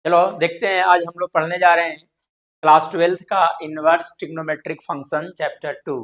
चलो देखते हैं, आज हम लोग पढ़ने जा रहे हैं क्लास 12th का इनवर्स ट्रिग्नोमेट्रिक फंक्शन चैप्टर 2,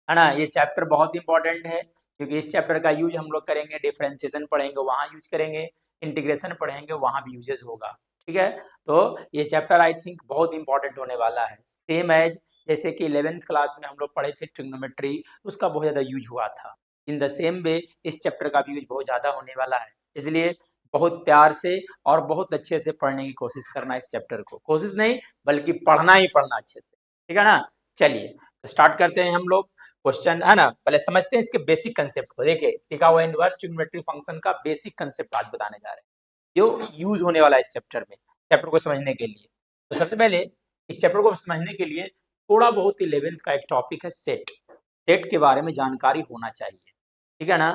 है ना। ये चैप्टर बहुत इंपॉर्टेंट है क्योंकि इस चैप्टर का यूज हम लोग करेंगे, डिफरेंशिएशन पढ़ेंगे वहाँ यूज करेंगे, इंटीग्रेशन पढ़ेंगे वहाँ भी यूजेस होगा। ठीक है, तो ये चैप्टर आई थिंक बहुत इंपॉर्टेंट होने वाला है। सेम एज जैसे कि 11th क्लास में हम लोग पढ़े थे ट्रिग्नोमेट्री, उसका बहुत ज़्यादा यूज हुआ था। इन द सेम वे इस चैप्टर का भी यूज बहुत ज़्यादा होने वाला है, इसलिए बहुत प्यार से और बहुत अच्छे से पढ़ने की कोशिश करना इस चैप्टर को, कोशिश नहीं बल्कि पढ़ना ही पढ़ना अच्छे से। ठीक है ना। चलिए तो स्टार्ट करते हैं हम लोग। क्वेश्चन है ना, पहले समझते हैं इसके बेसिक कंसेप्ट को। देखिए लिखा हुआ इनवर्स ट्रिग्नोमेट्रिक फंक्शन का बेसिक कंसेप्ट आज बताने जा रहे हैं जो यूज होने वाला है इस चैप्टर में, चैप्टर को समझने के लिए। तो सबसे पहले इस चैप्टर को समझने के लिए थोड़ा बहुत 11th का एक टॉपिक है सेट। सेट के बारे में जानकारी होना चाहिए, ठीक है ना।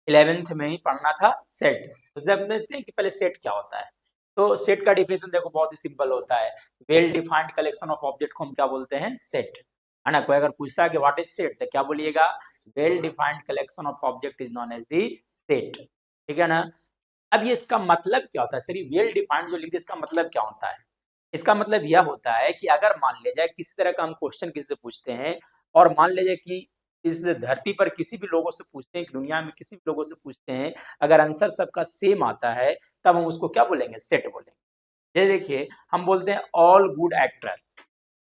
11th में ही पढ़ना था सेट। तो जब देखते हैं कि पहले सेट क्या होता है, तो सेट का डिफिनेशन देखो बहुत ही सिंपल होता है। Well defined collection of object को हम क्या बोलते हैं, सेट, है ना। कोई अगर पूछता है कि व्हाट इज सेट तो क्या बोलिएगा, well defined collection of object is known as the set. ठीक है ना। अब ये इसका मतलब क्या होता है, सिर्फ वेल डिफाइंड जो लिखते इसका मतलब क्या होता है। इसका मतलब यह होता है कि अगर मान ले जाए किसी तरह का हम क्वेश्चन किसी से पूछते हैं, और मान ले जाए कि इस धरती पर किसी भी लोगों से पूछते हैं, दुनिया में किसी भी लोगों से पूछते हैं, अगर आंसर सबका सेम आता है तब हम उसको क्या बोलेंगे, सेट बोलेंगे। ये देखिए हम बोलते हैं all good actor,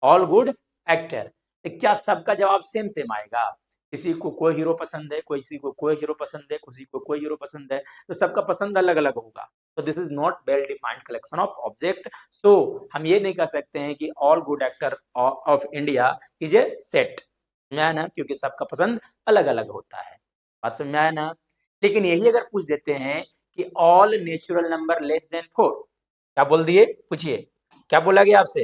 all good actor, तो क्या सबका जवाब सेम सेम आएगा। किसी को कोई हीरो पसंद है, किसी को कोई हीरो पसंद है, किसी को कोई हीरो पसंद है, तो सबका पसंद अलग अलग होगा। तो this is not well defined collection of object. So हम ये नहीं कह सकते हैं कि all good actor of India is a set, समझ आया ना, क्योंकि सबका पसंद अलग अलग होता है। बात समझ आया ना। लेकिन यही अगर पूछ देते हैं कि all natural number less than 4, क्या बोल दिए, पूछिए क्या बोला गया आपसे,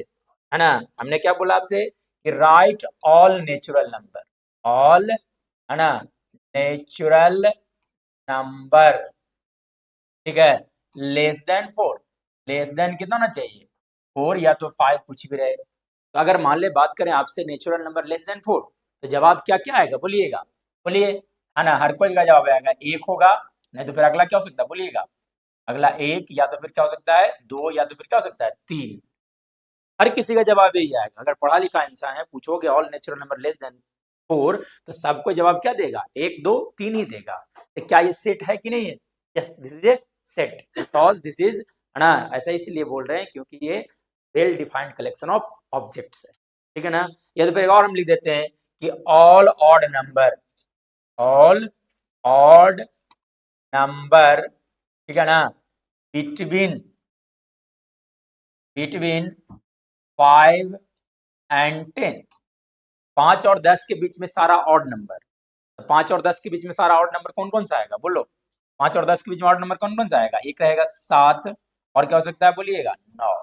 है ना। हमने क्या बोला आपसे कि right all natural number, all, है ना, नेचुरल नंबर, ठीक है, लेस देन 4। लेस देन कितना होना चाहिए, 4 या तो 5, कुछ भी रहे। तो अगर मान ले बात करें आपसे नेचुरल नंबर लेस देन 4, तो जवाब क्या क्या आएगा बोलिएगा, बोलिए, है ना। हर कोई का जवाब आएगा एक होगा, नहीं तो फिर अगला क्या हो सकता है बोलिएगा, अगला एक, या तो फिर क्या हो सकता है दो, या तो फिर क्या हो सकता है 3। हर किसी का जवाब यही आएगा। अगर पढ़ा लिखा इंसान है, पूछोगे all natural number less than 4, तो सबको जवाब क्या देगा, एक दो तीन ही देगा। तो क्या ये सेट है कि नहीं है, yes this is a set, because this is, है ना। ऐसा इसलिए बोल रहे हैं क्योंकि ये well defined collection of objects है, ठीक है ना। या तो फिर और हम लिख देते हैं कि all odd number, all odd number, ठीक है ना, बिटवीन बिटवीन 5 एंड 10, 5 और 10 के बीच में सारा ऑड नंबर। तो 5 और 10 के बीच में सारा ऑड नंबर कौन कौन सा आएगा बोलो, 5 और 10 के बीच में ऑड नंबर कौन कौन सा आएगा, एक रहेगा 7, और क्या हो सकता है बोलिएगा 9।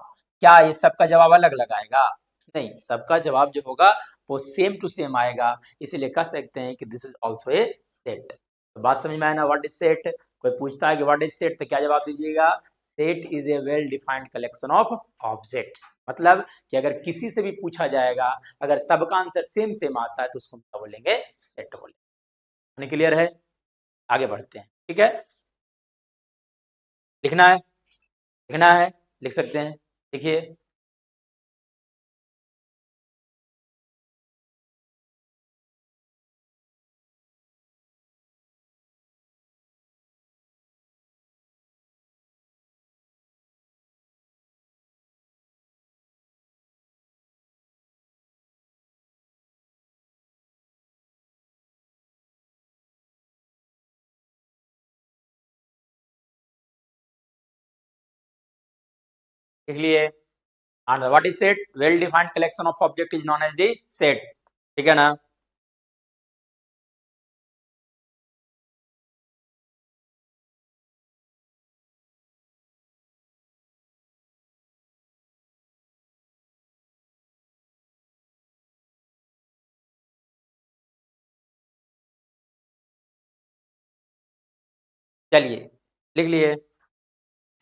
क्या ये सबका जवाब अलग अलग आएगा, नहीं, सबका जवाब जो होगा वो सेम टू सेम आएगा। इसीलिए कह सकते हैं कि this is also a set. तो बात समझ में आया ना, व्हाट इज सेट। कोई पूछता है कि व्हाट इज सेट, तो क्या जवाब दीजिएगा, set is a well defined collection of objects. मतलब कि अगर किसी से भी पूछा जाएगा, अगर सबका आंसर सेम सेम आता है तो उसको क्या बोलेंगे, सेट बोलेंगे। क्लियर है, आगे बढ़ते हैं। ठीक है, लिखना है, लिखना है, लिख सकते हैं, देखिए लिख लिए। and what is set, well defined collection of object is known as the set, ठीक है ना। चलिए लिख लिए,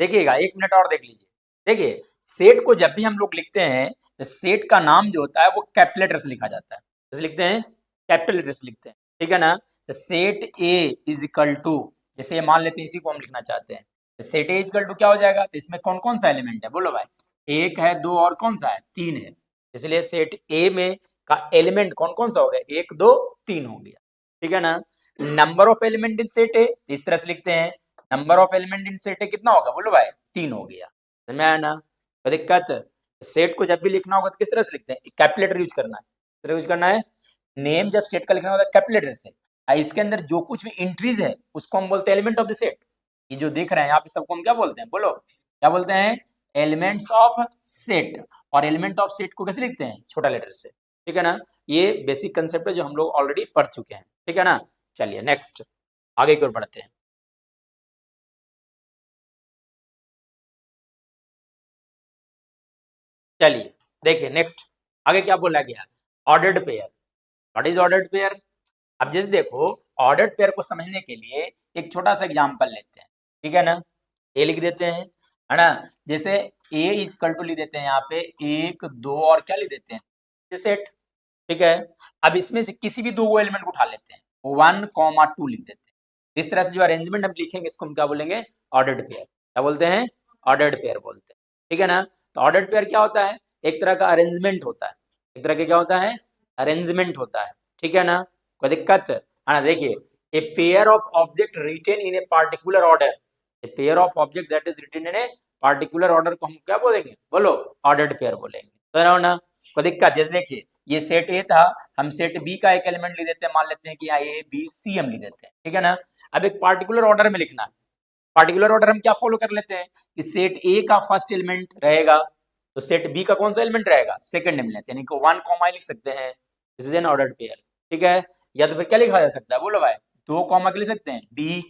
देखिएगा एक मिनट और देख लीजिए। देखिए सेट को जब भी हम लोग लिखते हैं तो सेट का नाम जो होता है वो कैपिटल लेटर से लिखा जाता है, जैसे लिखते हैं कैपिटल लेटर से लिखते हैं, ठीक है ना। तो set A is equal to, जैसे मान लेते हैं इसी को हम लिखना चाहते हैं, सेट ए इक्वल टू क्या हो जाएगा, तो इसमें कौन कौन सा एलिमेंट है बोलो भाई, एक है, दो और कौन सा है, तीन है, इसलिए सेट ए में का एलिमेंट कौन कौन सा हो गया, एक दो तीन हो गया, ठीक है ना। Number of element in set ए इस तरह से लिखते हैं, number of element in set A कितना होगा बोलो भाई, तीन हो गया, समझ में आया ना। तो दिक्कत, सेट को जब भी लिखना होगा तो किस तरह से लिखते हैं, कैपिटल यूज करना है, किस तरह यूज करना है, नेम जब सेट का लिखना होगा कैपिटल से, इसके अंदर जो कुछ भी एंट्रीज है उसको हम बोलते हैं एलिमेंट ऑफ द सेट। ये जो देख रहे हैं यहाँ पे सबको हम क्या बोलते हैं बोलो, क्या बोलते हैं, एलिमेंट्स ऑफ सेट, और एलिमेंट ऑफ सेट को कैसे लिखते हैं, छोटा लेटर से, ठीक है ना। ये बेसिक कंसेप्ट है जो हम लोग ऑलरेडी पढ़ चुके हैं, ठीक है ना। चलिए नेक्स्ट आगे की ओर बढ़ते हैं। चलिए देखिए नेक्स्ट आगे क्या बोला गया, ordered pair. What is ordered pair, अब जैसे देखो ऑर्डर्ड पेयर को समझने के लिए एक छोटा सा एग्जांपल लेते हैं, ठीक है ना। ए लिख देते हैं, है ना, जैसे ए इक्वल टू लिख देते हैं यहाँ पे एक दो और क्या लिख देते हैं सेट, ठीक है। अब इसमें से किसी भी दो एलिमेंट को उठा लेते हैं, 1, 2 लिख देते हैं, इस तरह से जो अरेंजमेंट हम लिखेंगे इसको हम क्या बोलेंगे, ऑर्डर्ड पेयर, क्या बोलते हैं, ऑर्डर्ड पेयर बोलते हैं, ठीक है ना। तो ऑर्डर्ड पेयर क्या होता है, एक तरह का अरेंजमेंट होता है, एक तरह का क्या होता है, अरेंजमेंट होता है, ठीक है ना। कोई दिक्कत है ना, देखिए a pair of object written in a particular order, a pair of object that is written in a particular order को हम क्या बोलेंगे बोलो, ऑर्डर्ड पेयर बोलेंगे, तो ना। कोई दिक्कत, जैसे देखिए ये सेट ए था, हम सेट बी का एक एलिमेंट लिख देते हैं, मान लेते हैं कि ए बी सी हम लिख देते हैं, ठीक है ना। अब एक पार्टिकुलर ऑर्डर में लिखना है, पार्टिकुलर ऑर्डर हम क्या फॉलो कर लेते हैं कि सेट ए का फर्स्ट एलिमेंट रहेगा तो सेट बी का कौन सा एलिमेंट रहेगा, सेकंड एलिमेंट, यानी कि 1, लिख सकते हैं, this is an ordered pair, ठीक है। या तो फिर क्या लिखा जा सकता है बोलो भाई, 2 के लिख सकते हैं, बी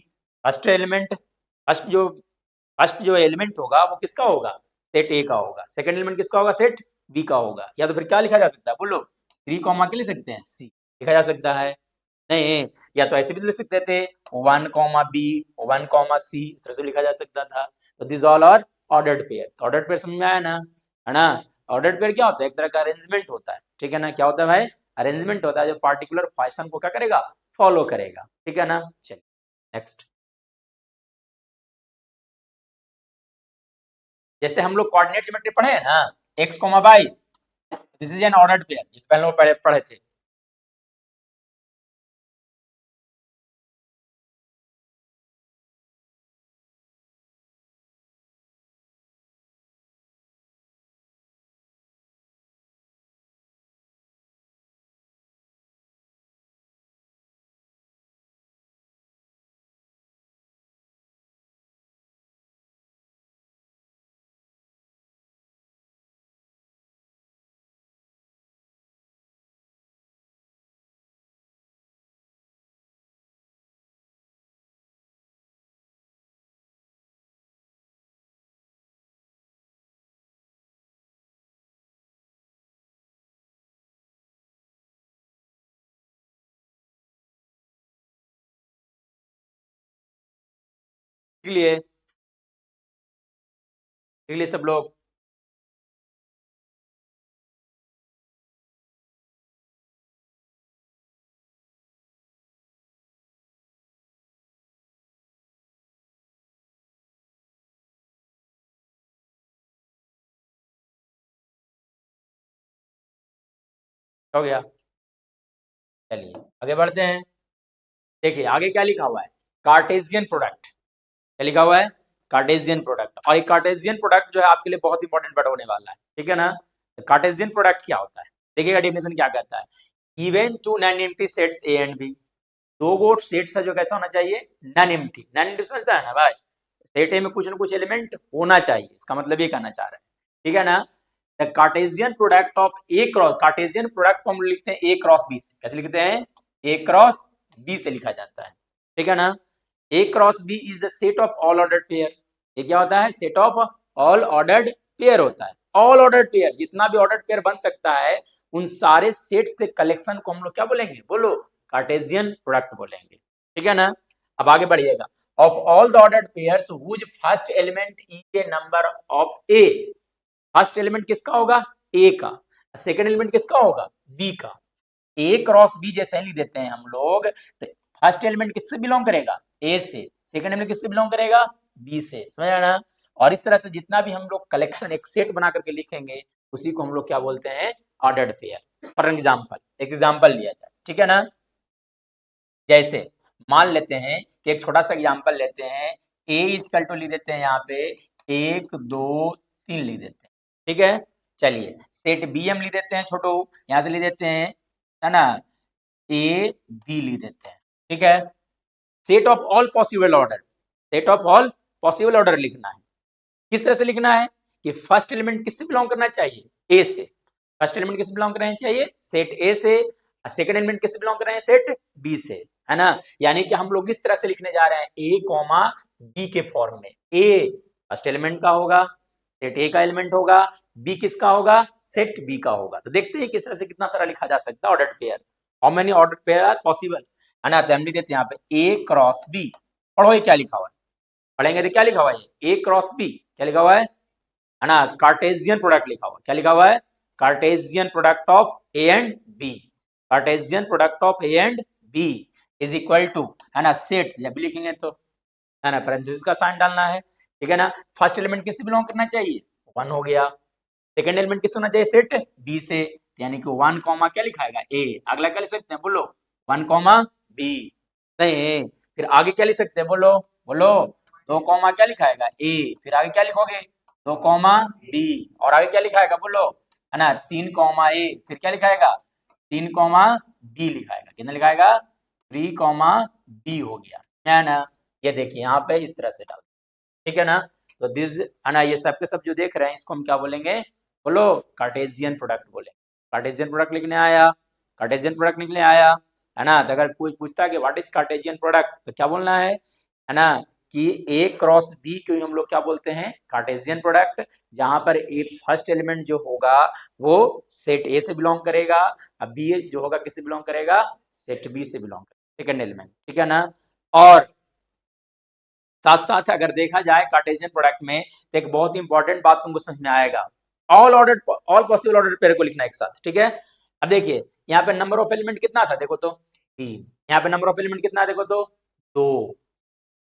फर्स्ट एलिमेंट, फर्स्ट जो एलिमेंट होगा वो किसका होगा, सेट ए का होगा, सेकंड एलिमेंट किसका होगा, सेट बी का होगा। या तो फिर क्या लिखा जा सकता है बोलो, 3 के लिख सकते हैं, सी लिखा जा सकता है, नहीं, या तो ऐसे भी लिख सकते थे 1, बी 1, सी, इस तरह से लिखा जा सकता था। तो this all are ordered pair, तो ऑर्डर्ड पेयर समझ में आया ना, है ना। ऑर्डर्ड पेयर क्या होता है, एक तरह का अरेंजमेंट होता है, ठीक है ना, क्या होता है भाई, अरेंजमेंट होता है जो पार्टिकुलर फैशन को क्या करेगा, फॉलो करेगा, ठीक है ना। चलिए नेक्स्ट, जैसे हम लोग कोऑर्डिनेट ज्योमेट्री पढ़े हैं ना, x comma y, this is an ordered pair, जिस पहले हम लोग पढ़े थे, लिए सब लोग, हो गया। चलिए आगे बढ़ते हैं, देखिए आगे क्या लिखा हुआ है, कार्टेशियन प्रोडक्ट, क्या लिखा हुआ है, कार्टेशियन प्रोडक्ट, और ये कार्टेशियन प्रोडक्ट जो है आपके लिए बहुत इंपॉर्टेंट वर्ड होने वाला है, ठीक है ना। कार्टेशियन प्रोडक्ट क्या होता है, देखिएगा डेफिनेशन क्या कहता है, even two non empty sets A and B, दो गो सेट्स है जो कैसा होना चाहिए, नॉन एम्प्टी समझता है ना भाई, सेट ए में कुछ ना कुछ एलिमेंट होना चाहिए, इसका मतलब ये कहना चाह रहे हैं, ठीक है ना। The Cartesian product of A cross, Cartesian product को हम लिखते हैं ए क्रॉस बी से, कैसे लिखते हैं, ए क्रॉस बी से लिखा जाता है, ठीक है ना। A cross B is the set of all ordered pair, ये क्या होता है, set of all ordered pair होता है, ऑल ऑर्डर्ड पेयर, जितना भी ऑर्डर्ड पेयर बन सकता है उन सारे सेट्स के कलेक्शन को हम लोग क्या बोलेंगे बोलो, कार्टेशियन प्रोडक्ट बोलेंगे, ठीक है ना। अब आगे बढ़िएगा, of all the ordered pairs whose first element is a number of A, first element किसका होगा, ए का, सेकंड एलिमेंट किसका होगा, बी का, ए क्रॉस बी जैसे लिख देते हैं हम लोग, तो फर्स्ट एलिमेंट किससे बिलोंग करेगा, ए से, सेकंड एलिमेंट किससे बिलोंग करेगा, बी से, समझ आया ना। और इस तरह से जितना भी हम लोग कलेक्शन एक सेट बना करके लिखेंगे उसी को हम लोग क्या बोलते हैं, ऑर्डर्ड पेयर। फॉर एग्जाम्पल लिया जाए, ठीक है ना। जैसे मान लेते हैं कि एक छोटा सा एग्जाम्पल लेते हैं, ए इजकल टू लिख देते हैं यहाँ पे 1 2 3 लिख देते हैं, ठीक है। चलिए सेट बी हम लिख देते हैं छोटू, यहाँ से लिख देते हैं, है ना, ए बी लिख देते हैं, ठीक है। Set of all possible order, set of all possible order लिखना है। किस तरह से लिखना है कि फर्स्ट एलिमेंट किससे बिलोंग करना चाहिए, ए से। फर्स्ट एलिमेंट किससे बिलोंग करना चाहिए, सेट ए से। सेकंड एलिमेंट किससे बिलोंग कर रहे हैं, सेट बी से, है ना। यानी कि हम लोग इस तरह से लिखने जा रहे हैं, ए कॉमा बी के फॉर्म में। ए फर्स्ट एलिमेंट का होगा, सेट ए का एलिमेंट होगा, बी किसका होगा, सेट बी का होगा। तो देखते हैं किस तरह से कितना सारा लिखा जा सकता है ordered pair. How many ordered pair are possible, है ना। तो हम लिख देते हैं यहाँ पे ए क्रॉस बी। पढ़ो ये क्या लिखा हुआ है, पढ़ेंगे तो क्या लिखा हुआ है, ए क्रॉस बी क्या लिखा हुआ है ना, कार्टेशियन प्रोडक्ट लिखा हुआ, क्या लिखा हुआ है, Cartesian product of A and B. Cartesian product of A and B is equal to, है ना, सेट, जब भी लिखेंगे तो, है ना, पैरेंथेसिस का साइन डालना है, ठीक है ना। फर्स्ट एलिमेंट किससे बिलोंग करना चाहिए, 1 हो गया। सेकंड एलिमेंट किससे होना चाहिए, सेट बी से, यानी कि 1 कॉमा क्या लिखाएगा, ए। अगला क्या लिख सकते हैं, बोलो 1 कॉमा बी। नहीं, फिर आगे क्या लिख सकते हैं, बोलो बोलो 2 कॉमा क्या लिखाएगा, ए। फिर आगे क्या लिखोगे, 2 कॉमा बी। और आगे क्या लिखाएगा, बोलो, है ना, 3 कॉमा ए। फिर क्या लिखाएगा, 3 कॉमा बी लिखाएगा। कितना लिखाएगा, 3 कॉमा बी हो गया, है ना। ये देखिए यहाँ पे इस तरह से डाल, ठीक है ना। तो दिस, है ना, ये सब के सब जो देख रहे हैं इसको हम क्या बोलेंगे, बोलो कार्टेशियन प्रोडक्ट बोले। कार्टेशियन प्रोडक्ट लिखने आया, कार्टेशियन प्रोडक्ट लिखने आया, है ना। तो अगर कोई पूछता है कि व्हाट इज कार्टेशियन प्रोडक्ट, तो क्या बोलना है ना, कि ए क्रॉस बी को हम लोग क्या बोलते हैं, कार्टेशियन प्रोडक्ट। जहां पर ए फर्स्ट एलिमेंट जो होगा वो सेट ए से बिलोंग करेगा, अब बी जो होगा किससे बिलोंग करेगा, सेट बी से बिलोंग करेगा, सेकंड एलिमेंट, ठीक है ना। और साथ साथ अगर देखा जाए कार्टेशियन प्रोडक्ट में तो एक बहुत ही इंपॉर्टेंट बात तुमको समझ में आएगा, ऑल पॉसिबल ऑर्डर पेयर को लिखना एक साथ, ठीक है। अब देखिए यहाँ पे नंबर ऑफ एलिमेंट कितना था, देखो तो 3। यहाँ पे नंबर ऑफ एलिमेंट कितना है, देखो तो 2।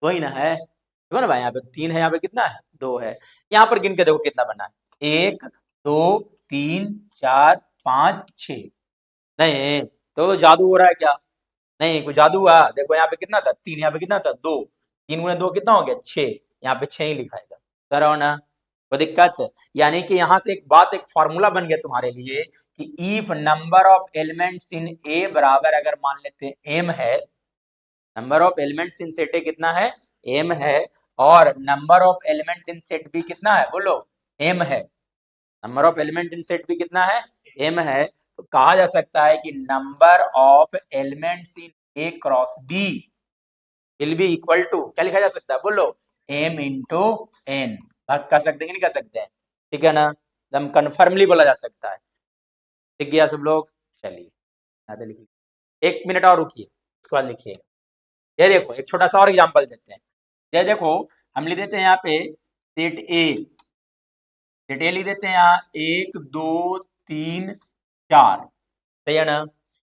दो ही ना है, देखो ना भाई, यहाँ पे 3 है, यहाँ पे कितना है, 2 है। यहाँ पर गिन के देखो कितना बना है, 1 2 3 4 5 6। नहीं तो जादू हो रहा है क्या, नहीं कोई जादू हुआ, देखो यहाँ पे कितना था 3, यहाँ पे कितना था 2, 3 गुणे 2 कितना हो गया 6, यहाँ पे 6 ही लिखाएगा, करो ना, कोई दिक्कत। यानी कि यहाँ से एक बात, एक फॉर्मूला बन गया तुम्हारे लिए कि if number of elements in A बराबर, अगर मान लेते हैं एम है, number of elements in set A कितना है, एम है, और number of element in set B कितना है, बोलो एम है। Number of element in set B कितना है, एम है। तो कहा जा सकता है कि number of elements in A cross B will be equal to, क्या लिखा जा सकता है, बोलो एम इंटू एन। कह सकते हैं कि नहीं कह सकते हैं, ठीक है ना, एकदम कन्फर्मली बोला जा सकता है। ठीक गया सब लोग, चलिए यहाँ पे लिखिए, 1 मिनट और रुकिए, उसके बाद लिखिएगा। ये देखो एक छोटा सा और एग्जांपल देते हैं। ये देखो हम लिख देते हैं यहाँ पे सेट ए, सेट ए लिख देते हैं यहाँ 1 2 3 4, सही है ना।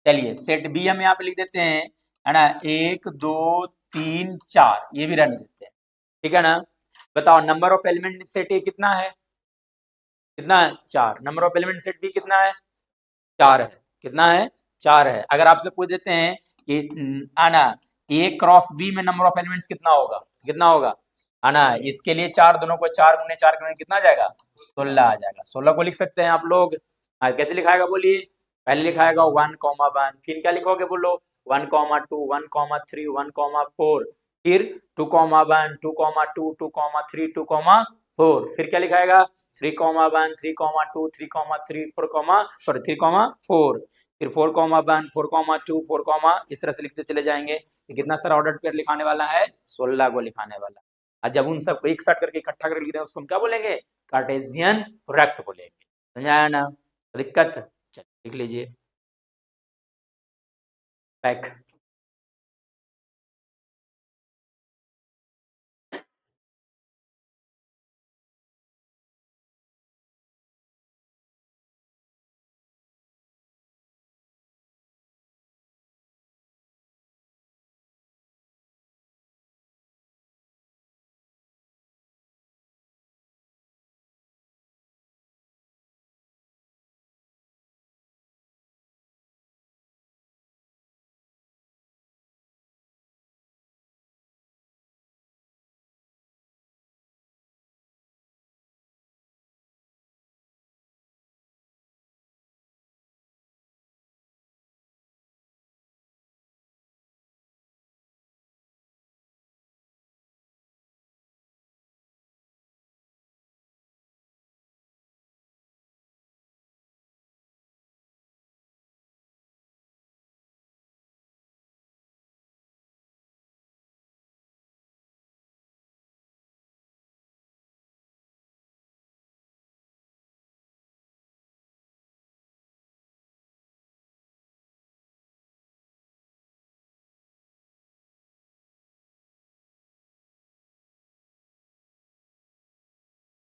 चलिए सेट बी हम यहाँ पे लिख देते हैं, है ना, 1 2 3 4, ये भी रहने देते हैं, ठीक है ना। बताओ number of element set A कितना है, कितना है 4। Number of element set B कितना है, 4 है, कितना है 4 है। अगर आपसे पूछ देते हैं कि आना ए क्रॉस बी में नंबर ऑफ एलिमेंट्स कितना होगा, कितना होगा, आना इसके लिए 4, दोनों को 4 गुने 4 करने कितना आ जाएगा, 16 आ जाएगा। 16 को लिख सकते हैं आप लोग। कैसे लिखाएगा बोलिए, पहले लिखाएगा 1 कॉमा 1, फिर क्या लिखोगे बोलो 1 कॉमा 2 1 कॉमा 3 1 कॉमा 4, फिर 2 कॉमा 1 2 कॉमा 2 2 कॉमा 3 2 कॉमा 4, फिर क्या लिखाएगा 3 comma 1 3 comma 2 3 comma 3 4 comma 3 comma 4, फिर 4 कॉमा 1 4 कॉमा 2 4 कॉमा, इस तरह से लिखते चले जाएंगे। कितना सारा ऑर्डर पेयर लिखाने वाला है, 16 को लिखाने वाला। और जब उन सबको एक साथ करके इकट्ठा करके लिखते हैं उसको हम क्या बोलेंगे, कार्टेशियन प्रोडक्ट बोलेंगे, समझ आया ना। दिक्कत, चलिए लिख लीजिए बैक।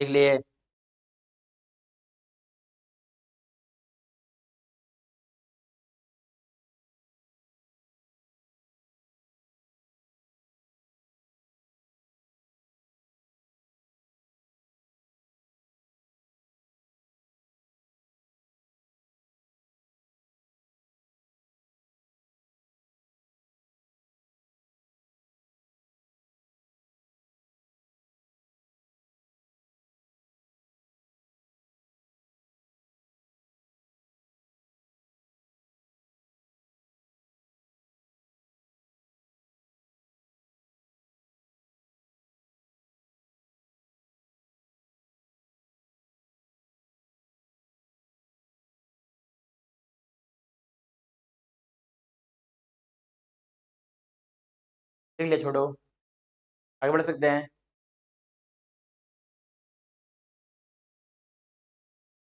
इसलिए ठीक है, छोड़ो, आगे बढ़ सकते हैं।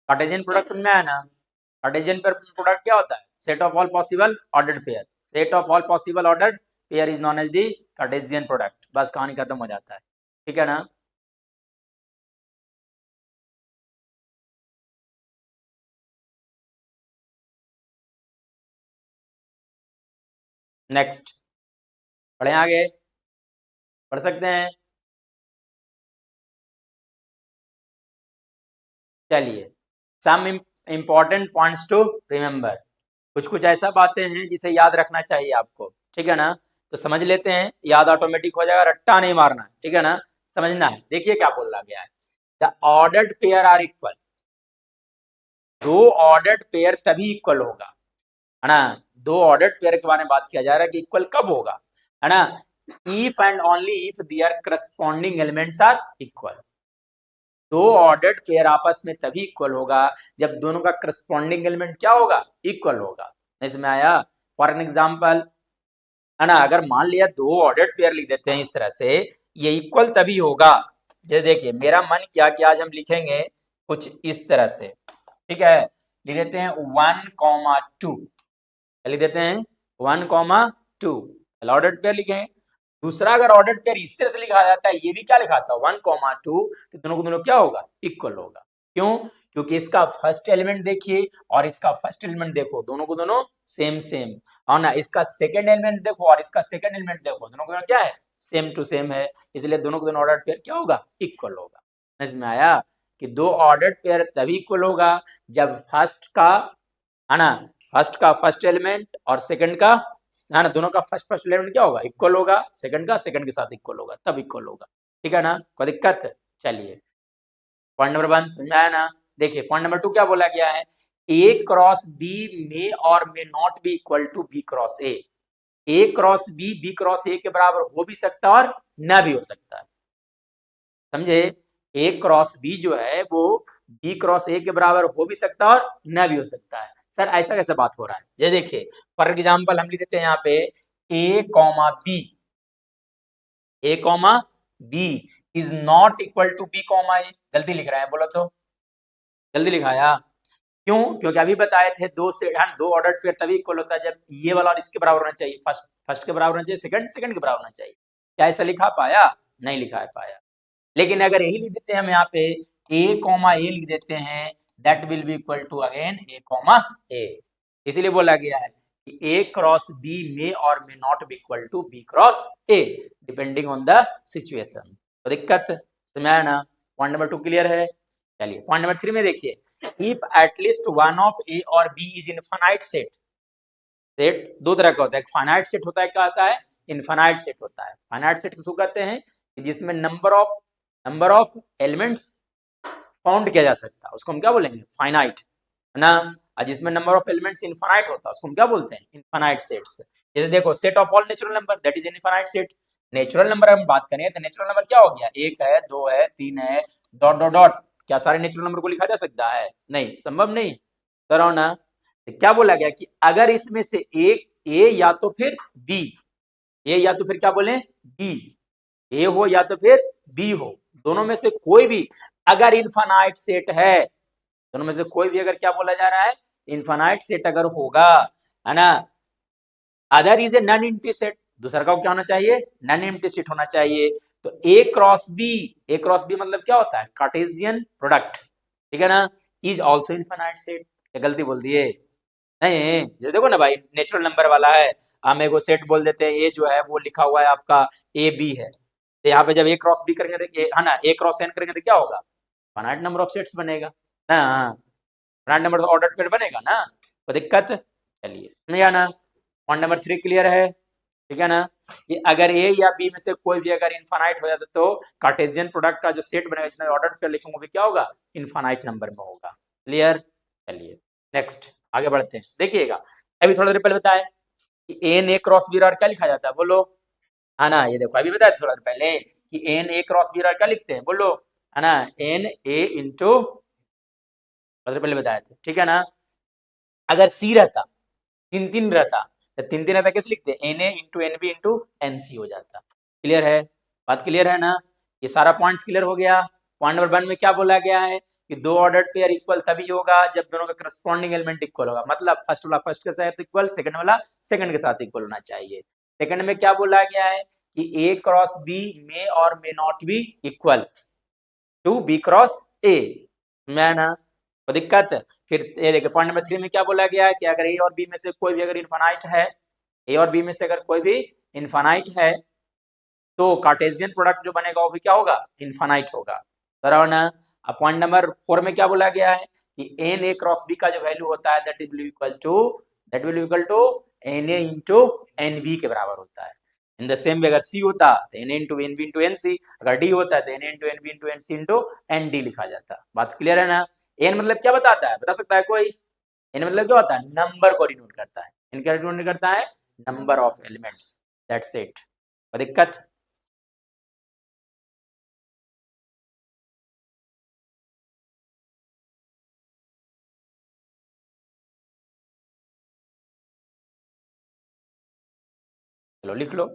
कार्टेशियन प्रोडक्ट में है ना, कार्टेशियन प्रोडक्ट क्या होता है? Set of all possible ordered pair, set of all possible ordered pair is known as the Cartesian product. बस कहानी खत्म हो जाता है, ठीक है ना। नेक्स्ट बढ़े आगे, पढ़ सकते हैं। चलिए, some important points to remember, कुछ कुछ ऐसा बातें हैं जिसे याद रखना चाहिए आपको, ठीक है ना। तो समझ लेते हैं, याद ऑटोमेटिक हो जाएगा, रट्टा नहीं मारना है, ठीक है ना। समझना है, देखिए क्या बोला गया है। The ordered pair are equal, दो ऑर्डर्ड पेयर तभी इक्वल होगा, है ना। दो ऑर्डर्ड पेयर के बारे में बात किया जा रहा है कि इक्वल कब होगा, है ना। If and only if their corresponding elements are equal, दो ऑर्डर्ड पेयर आपस में तभी इक्वल होगा जब दोनों का करस्पॉन्डिंग एलिमेंट क्या होगा? इक्वल होगा। इसमें आया, फॉर एन एग्जाम्पल, है ना, अगर मान लिया दो ऑर्डर्ड पेयर लिख देते हैं इस तरह से, ये इक्वल तभी होगा। जैसे देखिए, मेरा मन किया कि आज हम लिखेंगे कुछ इस तरह से, ठीक है। लिख देते हैं 1,2, लिख देते हैं 1,2, ऑर्डर्ड पेयर लिखें। दूसरा अगर ऑर्डर्ड पेयर इस तरह से लिखा जाता है, ये भी क्या लिखाता है 1,2, तो दोनों को दोनों क्या होगा? इक्वल होगा। क्यों? क्योंकि इसका फर्स्ट एलिमेंट देखिए और इसका फर्स्ट एलिमेंट देखो, दोनों को दोनों सेम सेम, और ना इसका सेकंड एलिमेंट देखो और इसका सेकंड एलिमेंट देखो, दोनों को दोनों क्या है? सेम टू सेम है। इसलिए दोनों को दोनों ऑर्डर्ड पेयर क्या होगा? इक्वल होगा। समझ में आया कि दो ऑर्डर्ड पेयर तभी इक्वल होगा जब फर्स्ट का, है ना, फर्स्ट का फर्स्ट एलिमेंट और सेकंड का, है ना, दोनों का फर्स्ट फर्स्ट एलिमेंट क्या होगा? इक्वल होगा। सेकंड का सेकंड के साथ इक्वल होगा, तब इक्वल होगा, ठीक है ना। कोई दिक्कत है? चलिए, पॉइंट नंबर 1 समझाया ना। देखिए, पॉइंट नंबर 2 क्या बोला गया है? ए क्रॉस बी मे और may not be equal to B cross A cross B cross A के बराबर हो भी सकता है और न भी हो सकता है, समझे। ए क्रॉस बी जो है वो बी क्रॉस ए के बराबर हो भी सकता है और न भी हो सकता है। सर ऐसा कैसे बात हो रहा है? ये देखिए, फॉर एग्जाम्पल हम लिख देते हैं यहाँ पे A comma B, A comma B is not equal to B comma A. गलती लिख रहे हैं, बोलो तो, जल्दी लिखाया। क्यों? क्योंकि अभी बताए थे दो से दो ऑर्डर पेयर तभी इक्वल होता है जब ये वाला और इसके बराबर होना चाहिए, फर्स्ट फर्स्ट के बराबर होना चाहिए, सेकंड सेकंड के बराबर होना चाहिए। क्या ऐसा लिखा पाया? नहीं लिखा पाया। लेकिन अगर यही लिख देते हैं हम यहाँ पे ए कॉमा ए लिख देते हैं, that will be equal to again A comma A. इसीलिए बोला गया है कि ए क्रॉस बी मे और may not be equal to B cross A, depending on the situation. तो दिक्कत समझ आया ना? पॉइंट नंबर 2 क्लियर है। चलिए, पॉइंट नंबर 3 में देखिए, if at least one of A और B is infinite set. Set दो तरह का होता है, एक फाइनाइट सेट होता है, क्या होता है? इनफाइनाइट सेट होता है। फाइनाइट सेट किसको कहते हैं? जिसमें नंबर ऑफ एलिमेंट्स काउंट किया जा सकता है, उसको हम क्या बोलेंगे? फाइनाइट, है ना। और जिसमें नंबर ऑफ एलिमेंट्स इनफाइनाइट होता है, उसको हम क्या बोलते हैं? Infinite sets. जैसे देखो, set of all natural number that is infinite set. Natural number हम बात करें तो नेचुरल नंबर क्या हो गया? 1 है, 2 है, 3 है, डॉट डॉट डॉट। क्या सारे नेचुरल नंबर को लिखा जा सकता है? नहीं, संभव नहीं। करो ना। तो क्या बोला गया कि अगर इसमें से एक ए या तो फिर बी, ए या तो फिर क्या बोले? बी, ए हो या तो फिर बी हो, दोनों में से कोई भी अगर इनफाइनाइट सेट है, दोनों में से कोई भी अगर क्या बोला जा रहा है? इनफाइनाइट सेट अगर होगा, है ना, other is a non empty set, दूसरा का क्या होना चाहिए, नॉन एम्प्टी सेट होना चाहिए। तो ए क्रॉस बी मतलब क्या होता है, कार्टेशियन प्रोडक्ट, ठीक है ना, इज ऑल्सो इनफाइनाइट सेट। क्या गलती बोल दिए, नहीं, जैसे देखो ना भाई, नेचुरल नंबर वाला है, हम एगो सेट बोल देते हैं, ए जो है वो लिखा हुआ है आपका ए बी है, तो यहाँ पे जब ए क्रॉस बी करेंगे तो है ना, ए क्रॉस एन करेंगे तो क्या होगा, फाइनाइट नंबर ऑफ सेट्स बनेगा ना, finite number of order pair बनेगा ना, तो दिक्कत, चलिए समझ आना। पॉइंट नंबर 3 क्लियर है, ठीक है ना, कि अगर ए या बी में से कोई भी अगर इनफाइनाइट हो जाता तो कार्टेशियन प्रोडक्ट का जो सेट बनेगा जिसमें ऑर्डर पेयर लिखूंगा वो क्या होगा, इनफाइनाइट नंबर में होगा। क्लियर, चलिए नेक्स्ट आगे बढ़ते हैं, देखिएगा अभी थोड़ा देर पहले बताया कि एन ए क्रॉस बी और क्या लिखा जाता है, बोलो, है ना, ये देखो अभी बताया थोड़ा देर पहले कि एन ए क्रॉस बी और क्या लिखते हैं, बोलो, है ना, एन ए इंटू, थोड़ा देर पहले बताए थे, ठीक है ना, अगर सी रहता, तीन तीन रहता, तो तीन तीन रहता कैसे लिखते, n A into n B into n C हो जाता। क्लियर है, बात क्लियर है ना, ये सारा पॉइंट्स क्लियर हो गया। पॉइंट नंबर 1 में क्या बोला गया है कि दो ऑर्डर्ड पेयर इक्वल तभी होगा जब दोनों का करस्पॉन्डिंग एलिमेंट इक्वल होगा, मतलब फर्स्ट वाला फर्स्ट के साथ इक्वल, सेकंड वाला सेकंड के साथ इक्वल होना चाहिए। सेकंड में क्या बोला गया है कि ए क्रॉस बी मे और may not be equal to B cross A, मैं ना, तो दिक्कत, फिर ये देखिए पॉइंट नंबर 3 में क्या बोला गया है कि अगर ए और बी में से कोई भी अगर इनफाइनाइट है, ए और बी में से अगर कोई भी इनफाइनाइट है तो कार्टेशियन प्रोडक्ट जो बनेगा वो भी क्या होगा, इनफाइनाइट होगा, बराबर ना। अब पॉइंट नंबर 4 में क्या बोला गया है कि एन ए क्रॉस बी का जो वैल्यू होता है that will equal to n A into n B के बराबर होता है। इन द सेम वे अगर सी होता तो n A into n B into n C, अगर डी होता है तो n A into n B into n C into n D लिखा जाता। बात क्लियर है ना। एन मतलब क्या बताता है, बता सकता है कोई, एन मतलब क्या होता है, नंबर को डिनोट करता है, इन क्या डिनोट करता है, number of elements, that's it. दिक्कत, चलो लिख लो।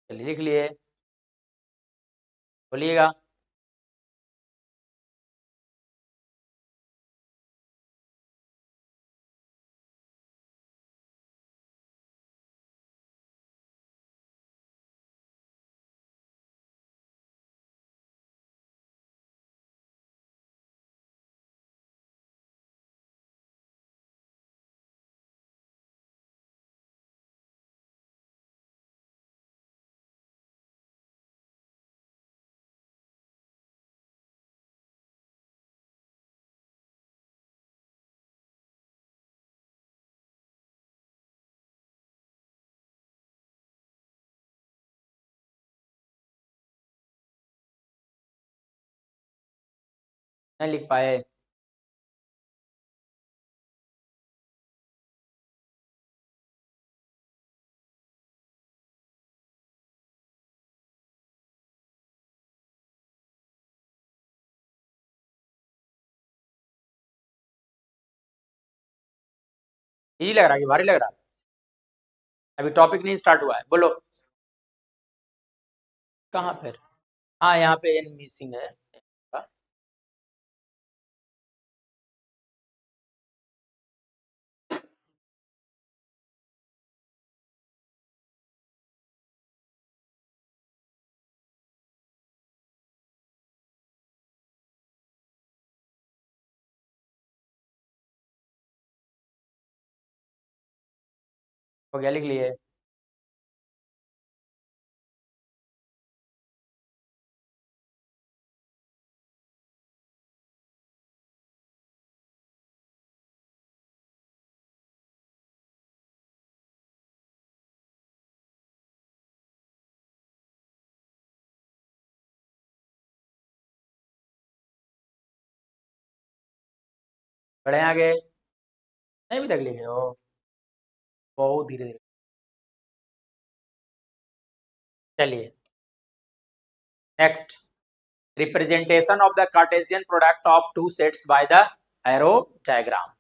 चलिए लिख लिए, बोलिएगा। नहीं लिख पाए, इजी लग रहा है कि भारी लग रहा है, अभी टॉपिक नहीं स्टार्ट हुआ है, बोलो। कहाँ पर, हाँ यहाँ पे एन मिसिंग है। हो गया, लिख लिए। बढ़े आगे, नहीं भी तक लिखे हो, बहुत धीरे धीरे। चलिए next, representation of the Cartesian product of two sets by the arrow diagram,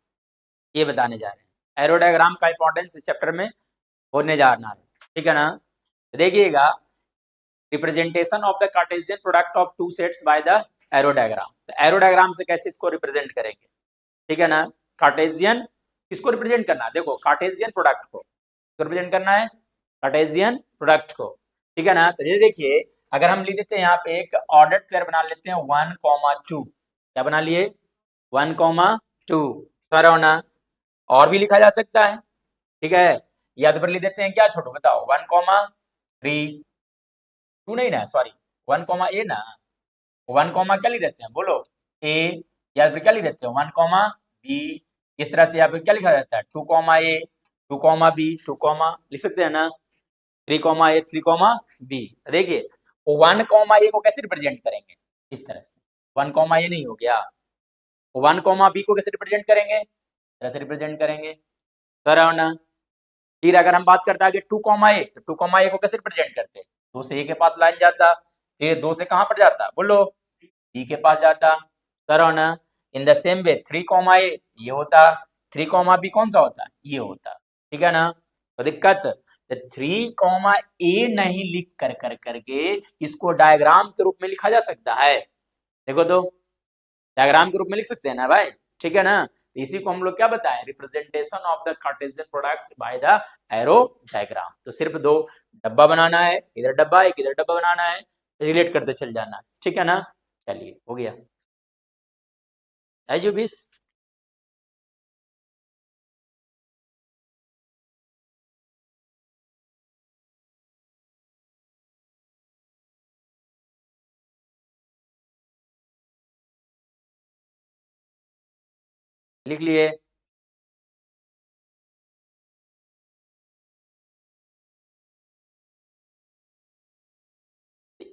ये बताने जा रहे हैं। एरो डायग्राम का इंपॉर्टेंस इस चैप्टर में होने जा रहा है, ठीक है ना। तो देखिएगा, representation of the Cartesian product of two sets by the arrow diagram. तो एरो डायग्राम से कैसे इसको रिप्रेजेंट करेंगे, ठीक है ना। कार्टेशियन किसको रिप्रेजेंट करना है, देखो कार्टेशियन प्रोडक्ट को रिप्रेजेंट करना है, कार्टेशियन प्रोडक्ट को, ठीक है ना। तो ये देखिए, अगर हम लिख देते हैं यहाँ पे एक ऑर्डर पेयर बना लेते हैं 1,2, क्या बना लिए 1,2, सारा होना। और भी लिखा जा सकता है, ठीक है, या तो फिर लिख देते हैं क्या छोटू बताओ 1,3, 2 नहीं ना, सॉरी 1, ए ना, 1, क्या लिख देते हैं बोलो ए, या फिर क्या लिख देते हैं 1, बी। इस तरह से यहाँ पे क्या लिखा जाता है 2, ए, 2, बी, 2, लिख सकते हैं ना, 3, ए, 3, बी। देखिए 1, ए को कैसे रिप्रेजेंट करेंगे, इस तरह से 1, ए नहीं हो गया, 1, बी को कैसे रिप्रेजेंट करेंगे, इस तरह से रिप्रेजेंट करेंगे, सर है ना। फिर अगर हम बात करते हैं 2, ए, तो 2, ए को कैसे रिप्रेजेंट करते हैं, 2 से ए के पास लाइन जाता, फिर 2 से कहां पर जाता बोलो बी के पास जाता, सर है ना। इन द सेम वे 3, ए ये होता, 3, बी कौन सा होता, ये होता, ठीक है ना। तो दिक्कत 3, ए नहीं लिख कर करके इसको डायग्राम के रूप में लिखा जा सकता है, देखो तो डायग्राम के रूप में लिख सकते हैं ना भाई, ठीक है ना। तो इसी को हम लोग क्या बताएं, representation of the Cartesian product by the arrow diagram. तो सिर्फ 2 डब्बा बनाना है, इधर डब्बा एक इधर डब्बा बनाना है, रिलेट करते चल जाना, ठीक है ना। चलिए हो गया, जो 20 लिख लिए।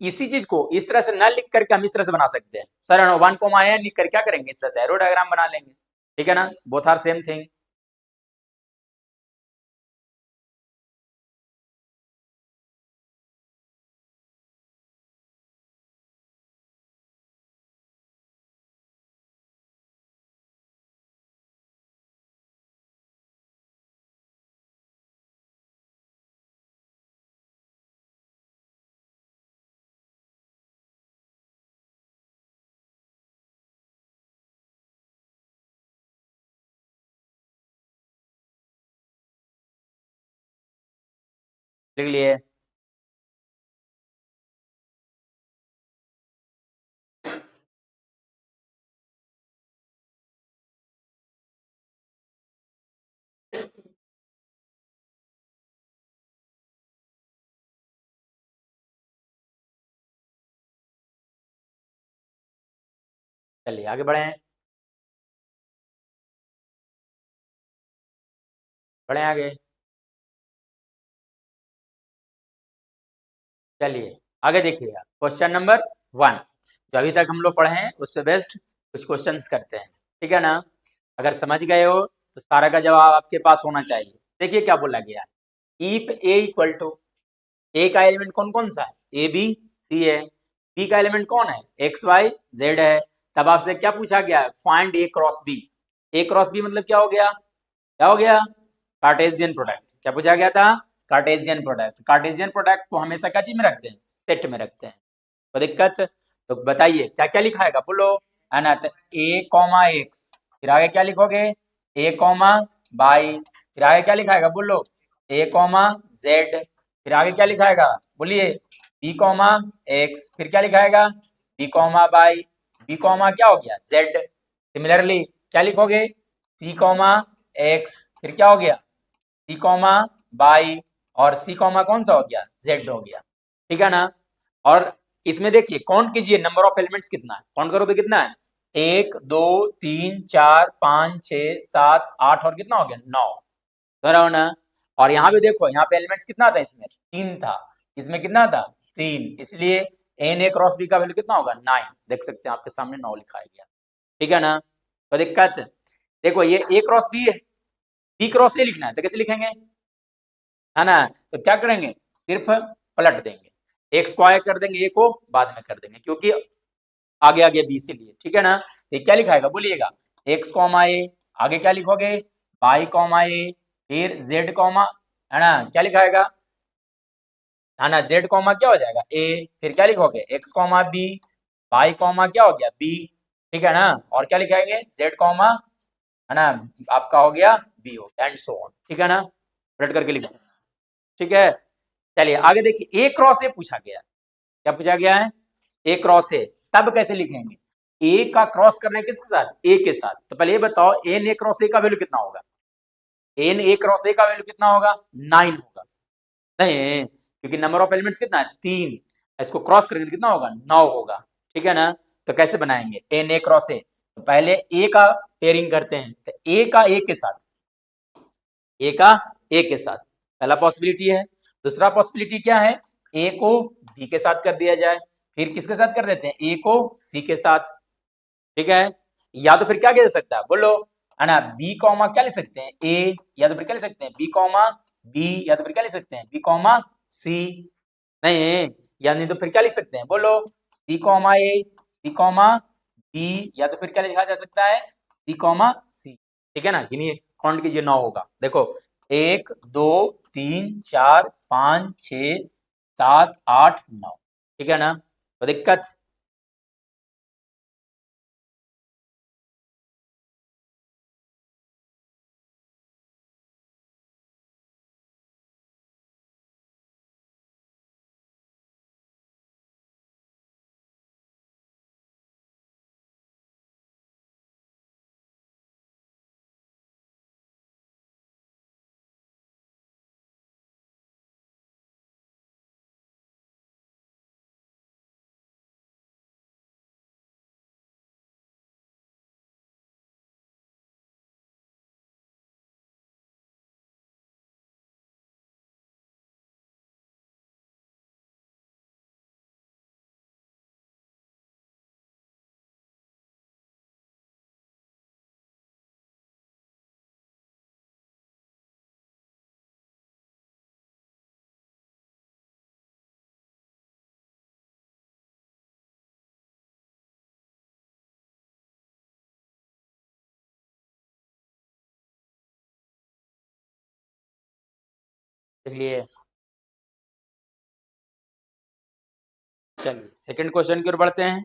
इसी चीज को इस तरह से न लिख करके हम इस तरह से बना सकते हैं, सर 1, लिख कर क्या करेंगे, इस तरह से एरो डायग्राम बना लेंगे, ठीक है ना, बोथ आर सेम थिंग। लिख लिए। चलिए आगे बढ़े, बढ़े आगे। चलिए आगे देखिएगा, क्वेश्चन नंबर 1 जो अभी तक हम लोग पढ़े हैं उस पर बेस्ड कुछ क्वेश्चंस करते हैं, ठीक है ना। अगर समझ गए हो तो सारा का जवाब आपके पास होना चाहिए। देखिए क्या बोला गया, इफ ए इक्वल टू, ए का एलिमेंट कौन कौन सा है, ए बी सी है, बी का एलिमेंट कौन है एक्स वाई जेड है। तब आपसे क्या पूछा गया है, find A cross B. A cross B मतलब क्या हो गया, क्या हो गया, कार्टेशियन प्रोडक्ट। क्या पूछा गया था, कार्टेशियन प्रोडक्ट। कार्टेशियन प्रोडक्ट को हमेशा क्या चीज में रखते हैं, सेट में रखते हैं। तो दिक्कत, तो बताइए क्या क्या लिखाएगा बोलो, है ना। तो a, फिर आगे क्या लिखोगे a, फिर आगे क्या लिखाएगा बोलो a, फिर आगे क्या लिखाएगा बोलिए b, फिर क्या लिखाएगा b, b, क्या हो गया z। सिमिलरली क्या लिखोगे c, x, फिर क्या हो गया c, बाई और सी कॉमा कौन सा हो गया, जेड हो गया, ठीक है ना। और इसमें देखिए काउंट कीजिए नंबर ऑफ एलिमेंट्स कितना है, काउंट करो तो कितना है, 1 2 3 4 5 6 7 8 और कितना हो गया 9, बराबर ना। और यहाँ पे देखो, यहाँ पे एलिमेंट्स कितना था, इसमें 3 था, इसमें कितना था 3, इसलिए एन ए क्रॉस बी का वैल्यू कितना होगा 9, देख सकते हैं आपके सामने 9 लिखा गया, ठीक है ना। तो दिक्कत देखो, ये ए क्रॉस बी है, बी क्रॉस ए लिखना है तो कैसे लिखेंगे, है ना। तो क्या करेंगे, सिर्फ पलट देंगे, एक स्क्वायर कर देंगे, ए को बाद में कर देंगे क्योंकि आगे आगे बी से लिए, ठीक है ना। तो क्या लिखाएगा बोलिएगा, एक्स कॉमा ए, आगे क्या लिखोगे वाई कॉमा ए, फिर जेड कॉमा, है ना, क्या लिखाएगा, है ना, जेड कॉमा क्या हो जाएगा ए, फिर क्या लिखोगे x comma B, y comma क्या हो गया बी, ठीक है ना, और क्या लिखाएंगे जेड कॉमा, है ना, आपका हो गया बी हो गया, एंड सो ऑन, ठीक है ना, पलट करके लिखो, ठीक है। चलिए आगे देखिए, ए क्रॉस ए पूछा गया, क्या पूछा गया है, ए क्रॉस ए, तब कैसे लिखेंगे, ए का क्रॉस करना है किसके साथ, ए के साथ, तो पहले ये बताओ एन ए क्रॉस ए का वैल्यू कितना होगा, एन ए क्रॉस ए का वैल्यू कितना होगा 9 होगा, नहीं क्योंकि नंबर ऑफ एलिमेंट्स कितना है 3, इसको क्रॉस करेंगे तो कितना होगा 9 होगा, ठीक है ना। तो कैसे बनाएंगे एन ए क्रॉस ए, तो पहले ए का पेयरिंग करते हैं, तो ए का ए के साथ, ए का ए के साथ पहला पॉसिबिलिटी है, दूसरा पॉसिबिलिटी क्या है, ए को बी के साथ कर दिया जाए, फिर किसके साथ कर देते हैं, ए को सी के साथ, ठीक है। या तो फिर क्या कह सकता है बोलो, है ना, बी कॉमा क्या लिख सकते हैं ए, या तो फिर क्या लिख सकते हैं बी कॉमा बी, या तो फिर क्या लिख सकते हैं बी कॉमा सी, नहीं, या नहीं तो फिर क्या लिख सकते हैं बोलो, सी कॉमा ए, सी कॉमा बी, या तो फिर क्या लिखा जा सकता है सी कॉमा सी, ठीक है ना। गिनिए काउंट कीजिए 9 होगा, देखो 1 2 3 4 5 6 7 8 9, ठीक है ना। तो दिक्कत, चलिए चलिए सेकंड क्वेश्चन की ओर बढ़ते हैं।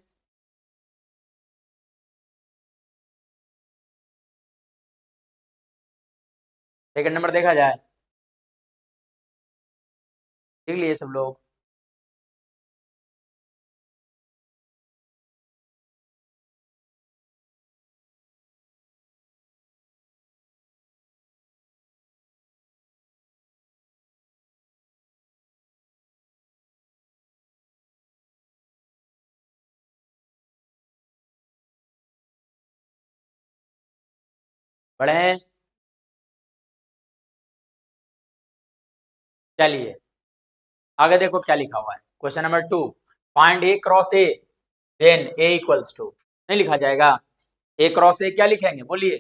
सेकंड नंबर देखा जाए, देख लिए सब लोग, बढ़े, चलिए आगे देखो क्या लिखा हुआ है, question number 2, find A cross A then A equals to, नहीं लिखा जाएगा, ए क्रॉस ए क्या लिखेंगे बोलिए,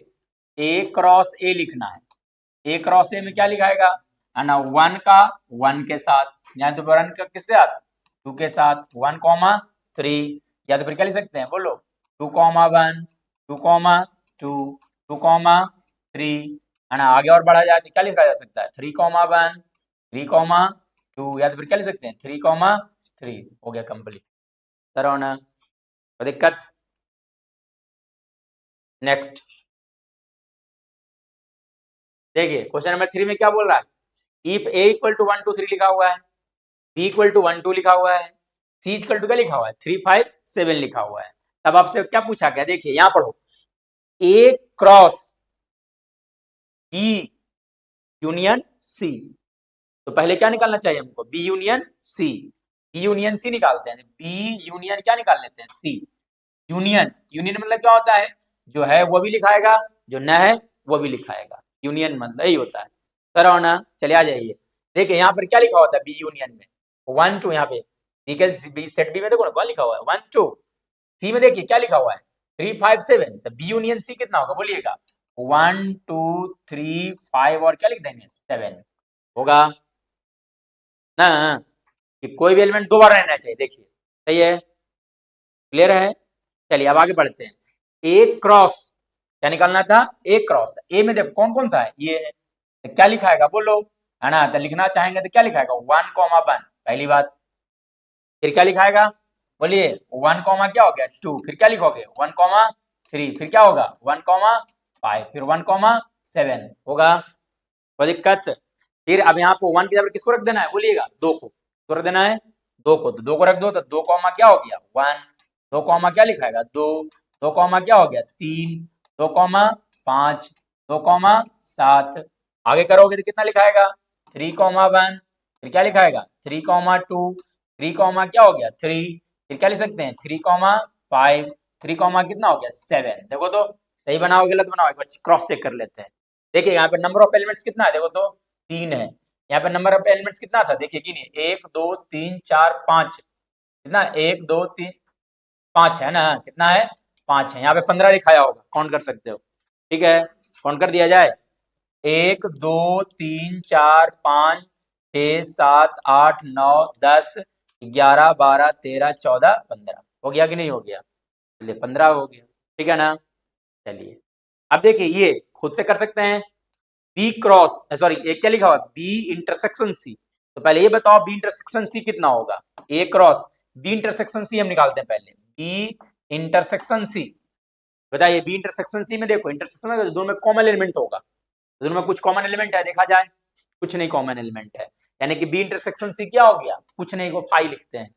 ए क्रॉस ए लिखना है, ए क्रॉस ए में क्या लिखाएगा, है ना, 1 का 1 के साथ, या तो 1 का किसके साथ 2 के साथ, 1 कॉमा 3, या तो फिर क्या लिख सकते हैं बोलो 2 कॉमा 1 2 कॉमा 2 2 कॉमा 3, है ना, आगे और बढ़ा जाए तो क्या लिखा जा सकता है 3 कॉमा 1 3 कॉमा 2, या तो फिर क्या लिख सकते हैं 3 कॉमा 3, हो गया कंप्लीट, करो ना, कोई दिक्कत, नेक्स्ट देखिए क्वेश्चन नंबर 3 में क्या बोल रहा है, इफ ए इक्वल टू 1 2 3 लिखा हुआ है, बी इक्वल टू 1 2 लिखा हुआ है, सी इक्वल टू क्या लिखा हुआ है 3 5 7 लिखा हुआ है, तब आपसे क्या पूछा गया, देखिए यहां पढ़ो, A cross B union C, तो पहले क्या निकालना चाहिए हमको, B union C. B union C निकालते हैं, बी यूनियन क्या निकाल लेते हैं, सी। यूनियन, यूनियन मतलब क्या होता है, जो है वो भी लिखाएगा, जो न है वो भी लिखाएगा, यूनियन मतलब यही होता है। करो ना, चले आ जाइए। देखिए यहाँ पर क्या लिखा होता है बी यूनियन में, 1 2, यहाँ पे ठीक है, बी सेट बी में देखो ना क्या लिखा हुआ है 1 2। सी में देखिए क्या लिखा हुआ है 3 5 7, तो बी यूनियन सी कितना होगा बोलिएगा, 1 2 3 5 और क्या लिख देंगे 7 होगा ना, कि कोई भी एलिमेंट दो बार रहना चाहिए, देखिए सही है, क्लियर है। चलिए अब आगे बढ़ते हैं, ए क्रॉस क्या निकालना था, ए क्रॉस, ए में देखो कौन कौन सा है, ये है, तो क्या लिखाएगा बोलो, है ना, तो लिखना चाहेंगे तो क्या लिखाएगा 1 1, पहली बात। फिर क्या लिखाएगा बोलिए 1 क्या हो गया 2, फिर क्या लिखोगे 1 3, फिर क्या होगा 1 5, फिर 1 7 होगा, कोई दिक्कत। फिर अब यहाँ पे 1 की जगह किसको रख देना है बोलिएगा, 2 को, तो रख देना है 2 को, तो 2 को रख दो, तो 2 कॉमा क्या हो गया 1, 2 कॉमा क्या लिखाएगा 2, 2 कॉमा क्या हो गया 3, 2 कॉमा 5, 2 कॉमा 7, आगे करोगे तो कितना लिखाएगा 3 कॉमा 1, फिर क्या लिखाएगा 3 कॉमा 2, 3 कॉमा क्या हो गया 3, फिर क्या लिख सकते हैं 3 कॉमा 5, 3 कॉमा कितना हो गया 7, देखो तो सही बनाओ गलत बनाओ, एक बार क्रॉस चेक कर लेते हैं। देखिए यहाँ पे नंबर ऑफ एलिमेंट्स कितना है, देखो तो 3 है। यहाँ पे नंबर ऑफ एलिमेंट्स कितना था, देखिए गिनिए 1 2 3 4 5, कितना 1 2 3 5 है ना, कितना है 5 है, यहाँ पे 15 लिखाया होगा, काउंट कर सकते हो, ठीक है, काउंट कर दिया जाए 1 2 3 4 5 6 7 8 9 10 11 12 13 14 15 हो गया कि नहीं हो गया, चलिए 15 हो गया, ठीक है ना। चलिए अब देखिए ये खुद से कर सकते हैं, बी क्रॉस सॉरी एक क्या लिखा हुआ बी इंटरसेक्शन सी, तो पहले ये बताओ बी इंटरसेक्शन सी कितना होगा, ए क्रॉस बी इंटरसेक्शन सी हम निकालते हैं पहले, बी इंटरसेक्शन सी, बताइए बी इंटरसेक्शन सी में देखो इंटरसेक्शन में दोनों में कॉमन एलिमेंट होगा, दोनों में कुछ कॉमन एलिमेंट है देखा जाए, कुछ नहीं कॉमन एलिमेंट है, यानी कि बी इंटरसेक्शन सी क्या हो गया कुछ नहीं को फाई लिखते हैं,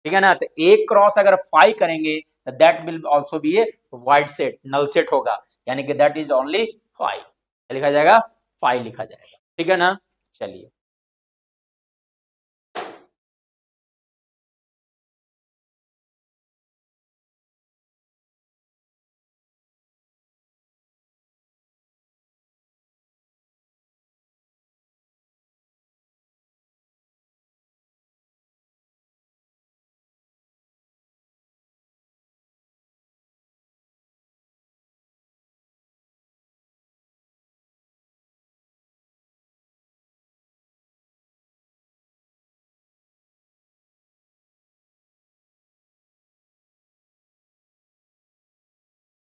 ठीक है ना, तो ए क्रॉस अगर फाई करेंगे तो that will also be a void set, null set होगा, यानी कि दैट इज ओनली फाई, लिखा जाएगा फाई लिखा जाएगा, ठीक है ना। चलिए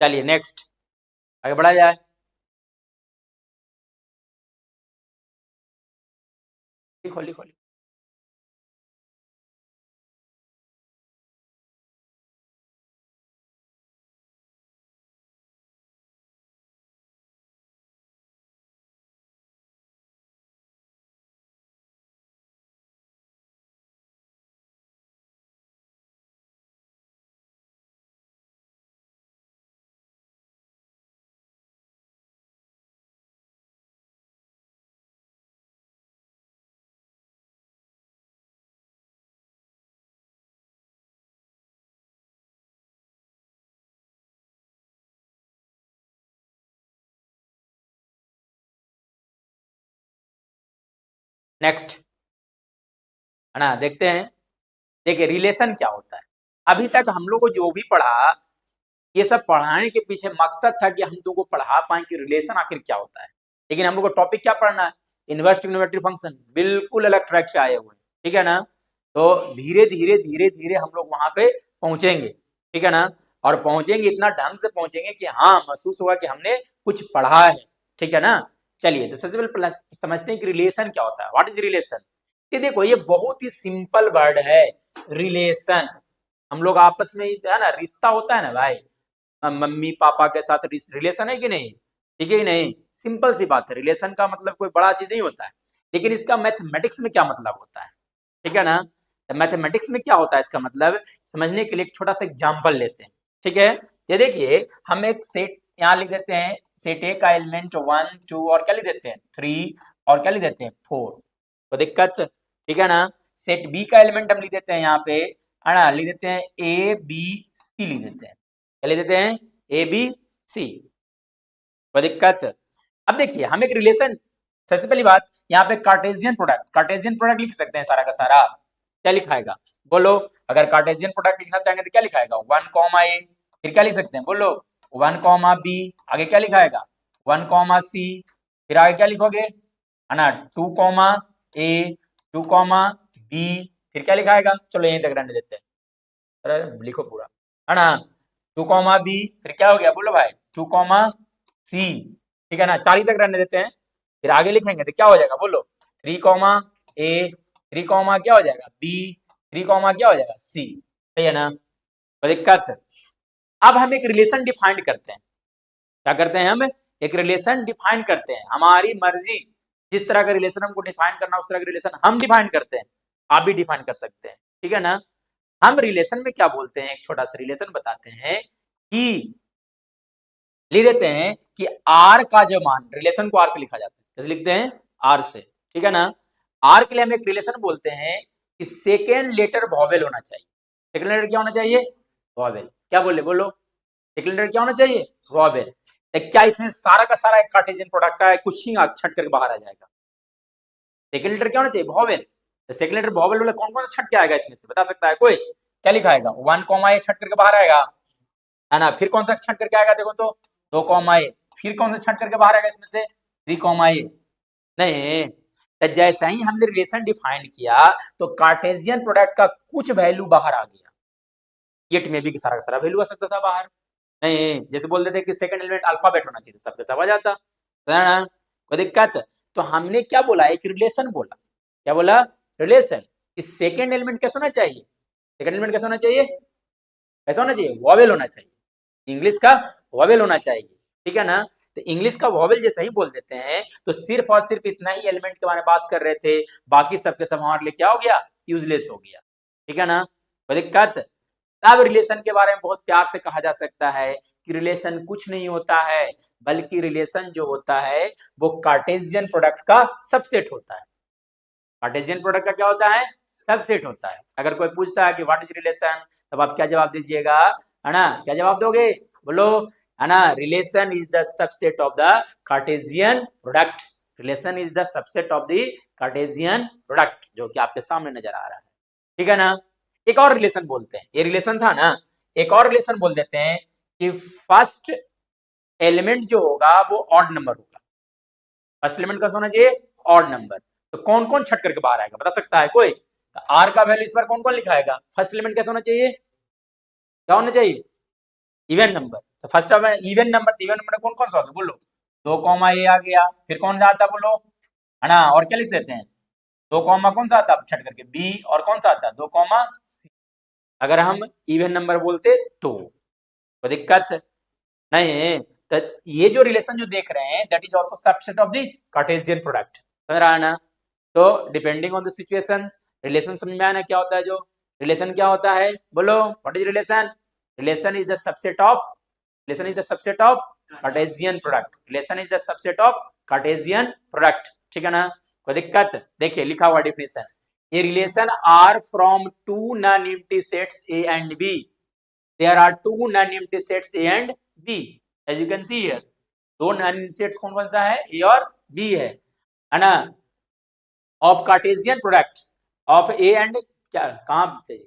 चलिए नेक्स्ट आगे बढ़ा जाए, लिखो लिखो लिखो। नेक्स्ट है ना, देखते हैं, देखिए रिलेशन क्या होता है, अभी तक हम लोग को जो भी पढ़ा ये सब पढ़ाने के पीछे मकसद था कि हम लोग को पढ़ा पाए कि रिलेशन आखिर क्या होता है, लेकिन हम लोग को टॉपिक क्या पढ़ना है, इनवर्स ट्रिग्नोमेट्री फंक्शन, बिल्कुल अलग ट्रैक पे आए हुए, ठीक है ना, तो धीरे धीरे धीरे धीरे हम लोग वहां पे पहुंचेंगे, ठीक है ना, और पहुंचेंगे इतना ढंग से पहुंचेंगे कि हाँ महसूस होगा कि हमने कुछ पढ़ा है, ठीक है ना। चलिए तो सबसे पहले समझते हैं कि रिलेशन क्या होता है, व्हाट इज रिलेशन। ये देखो ये बहुत ही सिंपल वर्ड है, रिलेशन, हम लोग आपस में है ना रिश्ता होता है ना भाई, मम्मी पापा के साथ रिलेशन है कि नहीं, ठीक है कि नहीं, सिंपल सी बात है, रिलेशन का मतलब कोई बड़ा चीज नहीं होता है, लेकिन इसका मैथमेटिक्स में क्या मतलब होता है, ठीक है ना, तो मैथमेटिक्स में क्या होता है इसका मतलब समझने के लिए एक छोटा सा एग्जांपल लेते हैं, ठीक है। ये देखिए हम एक सेट यहाँ लिख देते हैं, सेट ए का एलिमेंट 1 2 और क्या लिख देते हैं 3 और क्या लिख देते हैं 4, कोई दिक्कत? ठीक है ना। सेट बी का एलिमेंट हम लिख देते हैं यहाँ पे, है ना, लिख देते हैं ए बी सी, लिख देते हैं, क्या लिख देते हैं? A B C. कोई दिक्कत? अब देखिए हम एक रिलेशन, सबसे पहली बात यहाँ पे कार्टेशियन प्रोडक्ट लिख सकते हैं सारा का सारा। क्या लिखाएगा बोलो? अगर कार्टेशियन प्रोडक्ट लिखना चाहेंगे तो क्या लिखाएगा? 1 कॉमा ए, फिर क्या लिख सकते हैं बोलो? 1 कॉमा बी, आगे क्या लिखाएगा? 1 कॉमा सी, फिर आगे क्या लिखोगे, है ना, 2 कॉमा ए, 2 कॉमा बी, फिर क्या लिखाएगा? चलो यहीं तक रहने देते हैं, अरे लिखो पूरा, है ना। 2 कॉमा बी, फिर क्या हो गया बोलो भाई? 2 कॉमा सी, ठीक है ना, 4 ही तक रहने देते हैं। फिर आगे लिखेंगे तो क्या हो जाएगा बोलो? 3 कॉमा ए, 3 कॉमा क्या हो जाएगा? बी, 3 कॉमा क्या हो जाएगा? सी। सही है ना? कोई दिक्कत? अब हम एक रिलेशन डिफाइन करते हैं। क्या करते हैं? हम एक रिलेशन डिफाइन करते हैं, हमारी मर्जी, जिस तरह का रिलेशन हमको डिफाइन करना उस तरह का रिलेशन हम डिफाइन करते हैं, आप भी डिफाइन कर सकते हैं, ठीक है ना। हम रिलेशन में क्या बोलते हैं, एक छोटा सा रिलेशन बताते हैं कि लिख देते हैं कि आर का जो मान, रिलेशन को आर से लिखा जाता है, कैसे लिखते हैं? आर से, ठीक है ना। आर के लिए हम एक रिलेशन बोलते हैं कि सेकेंड लेटर वॉवेल होना चाहिए। सेकेंड लेटर क्या होना चाहिए? वॉवेल। क्या बोले बोलो? सेकेंड लेटर क्या होना चाहिए? वॉवेल। क्या इसमें सारा का सारा एक कार्टेशियन प्रोडक्ट है, कुछ ही छट करके बाहर आ जाएगा? सेकेंड लेटर क्या होना चाहिए? वॉवेल। तो सेकेंड लेटर वॉवेल वाला कौन कौन सा छट के आएगा इसमें से, बता सकता है कोई? क्या लिखाएगा? 1 कॉमा ए छट करके बाहर आएगा, है ना। फिर कौन सा छट करके आएगा देखो तो? 2 कॉमा ए। फिर कौन सा छट करके बाहर आएगा इसमें से? 3 कॉमा ए। नहीं, तो जैसा ही हमने रिलेशन डिफाइन किया तो कार्टेशियन प्रोडक्ट का कुछ वैल्यू बाहर आ गया। इट में भी कि सारा का सारा वैल्यू आ सकता था बाहर। नहीं, जैसे बोल देते कि सेकंड एलिमेंट अल्फाबेट होना चाहिए, सबके सब आ जाता, है ना। कोई दिक्कत? तो हमने क्या बोला? एक रिलेशन बोला। क्या बोला? रिलेशन। इस सेकंड एलिमेंट कैसा होना चाहिए? सेकंड एलिमेंट कैसा होना चाहिए? कैसा होना चाहिए? वॉवेल होना चाहिए, इंग्लिश का वॉवेल होना चाहिए, ठीक है ना। तो इंग्लिश का वॉवेल जैसे ही बोल देते हैं तो सिर्फ और सिर्फ इतना ही एलिमेंट के बारे में बात कर रहे थे, बाकी सबके सब हमारे लिए क्या हो गया? यूजलेस हो गया, ठीक है ना। कोई दिक्कत? तब रिलेशन के बारे में बहुत प्यार से कहा जा सकता है कि रिलेशन कुछ नहीं होता है, बल्कि रिलेशन जो होता है वो कार्टेशियन प्रोडक्ट का सबसेट होता है। कार्टेशियन प्रोडक्ट का क्या होता है? सबसेट होता है। अगर कोई पूछता है कि व्हाट इज रिलेशन, तब आप क्या जवाब दीजिएगा, है ना, क्या जवाब दोगे बोलो? है ना, relation is the subset of the Cartesian product. Relation is the subset of the Cartesian product, जो कि आपके सामने नजर आ रहा है, ठीक है ना। एक और रिलेशन बोलते हैं, ये रिलेशन था ना, एक और रिलेशन बोल देते हैं कि फर्स्ट एलिमेंट जो होगा वो ऑड नंबर होगा। फर्स्ट एलिमेंट का होना चाहिए ऑड नंबर। तो कौन कौन छट करके बाहर आएगा, बता सकता है कोई? तो आर का वैल्यू इस बार कौन कौन लिखाएगा? फर्स्ट एलिमेंट कैसा होना चाहिए? क्या होना चाहिए? Even number. तो first even number, even number कौन कौन सा होगा बोलो? 2 कॉमा ए आ गया, फिर कौन सा आता बोलो, है ना, और क्या लिख देते हैं? 2 कॉमा कौन सा आता छट करके? बी, और कौन सा आता? 2 कॉमा सी। अगर हम इवन नंबर बोलते तो कोई दिक्कत नहीं। तो ये जो रिलेशन जो देख रहे हैं that is also subset of the Cartesian product, समझ रहा है ना। तो depending on the situations relation समझ में आया ना क्या होता है? जो रिलेशन क्या होता है बोलो? What is relation? Relation is the subset of, relation is the subset of Cartesian product. Relation is the subset of Cartesian product, ठीक है ना। कोई दिक्कत? देखिए लिखा हुआ डेफिनेशन, ये relation R from two non empty sets A and B. There are two non-empty sets A and B. As you can see here, दो non-empty sets कौन कौन सा है? A और B है ना। Of Cartesian product of A and क्या कहाँ पे?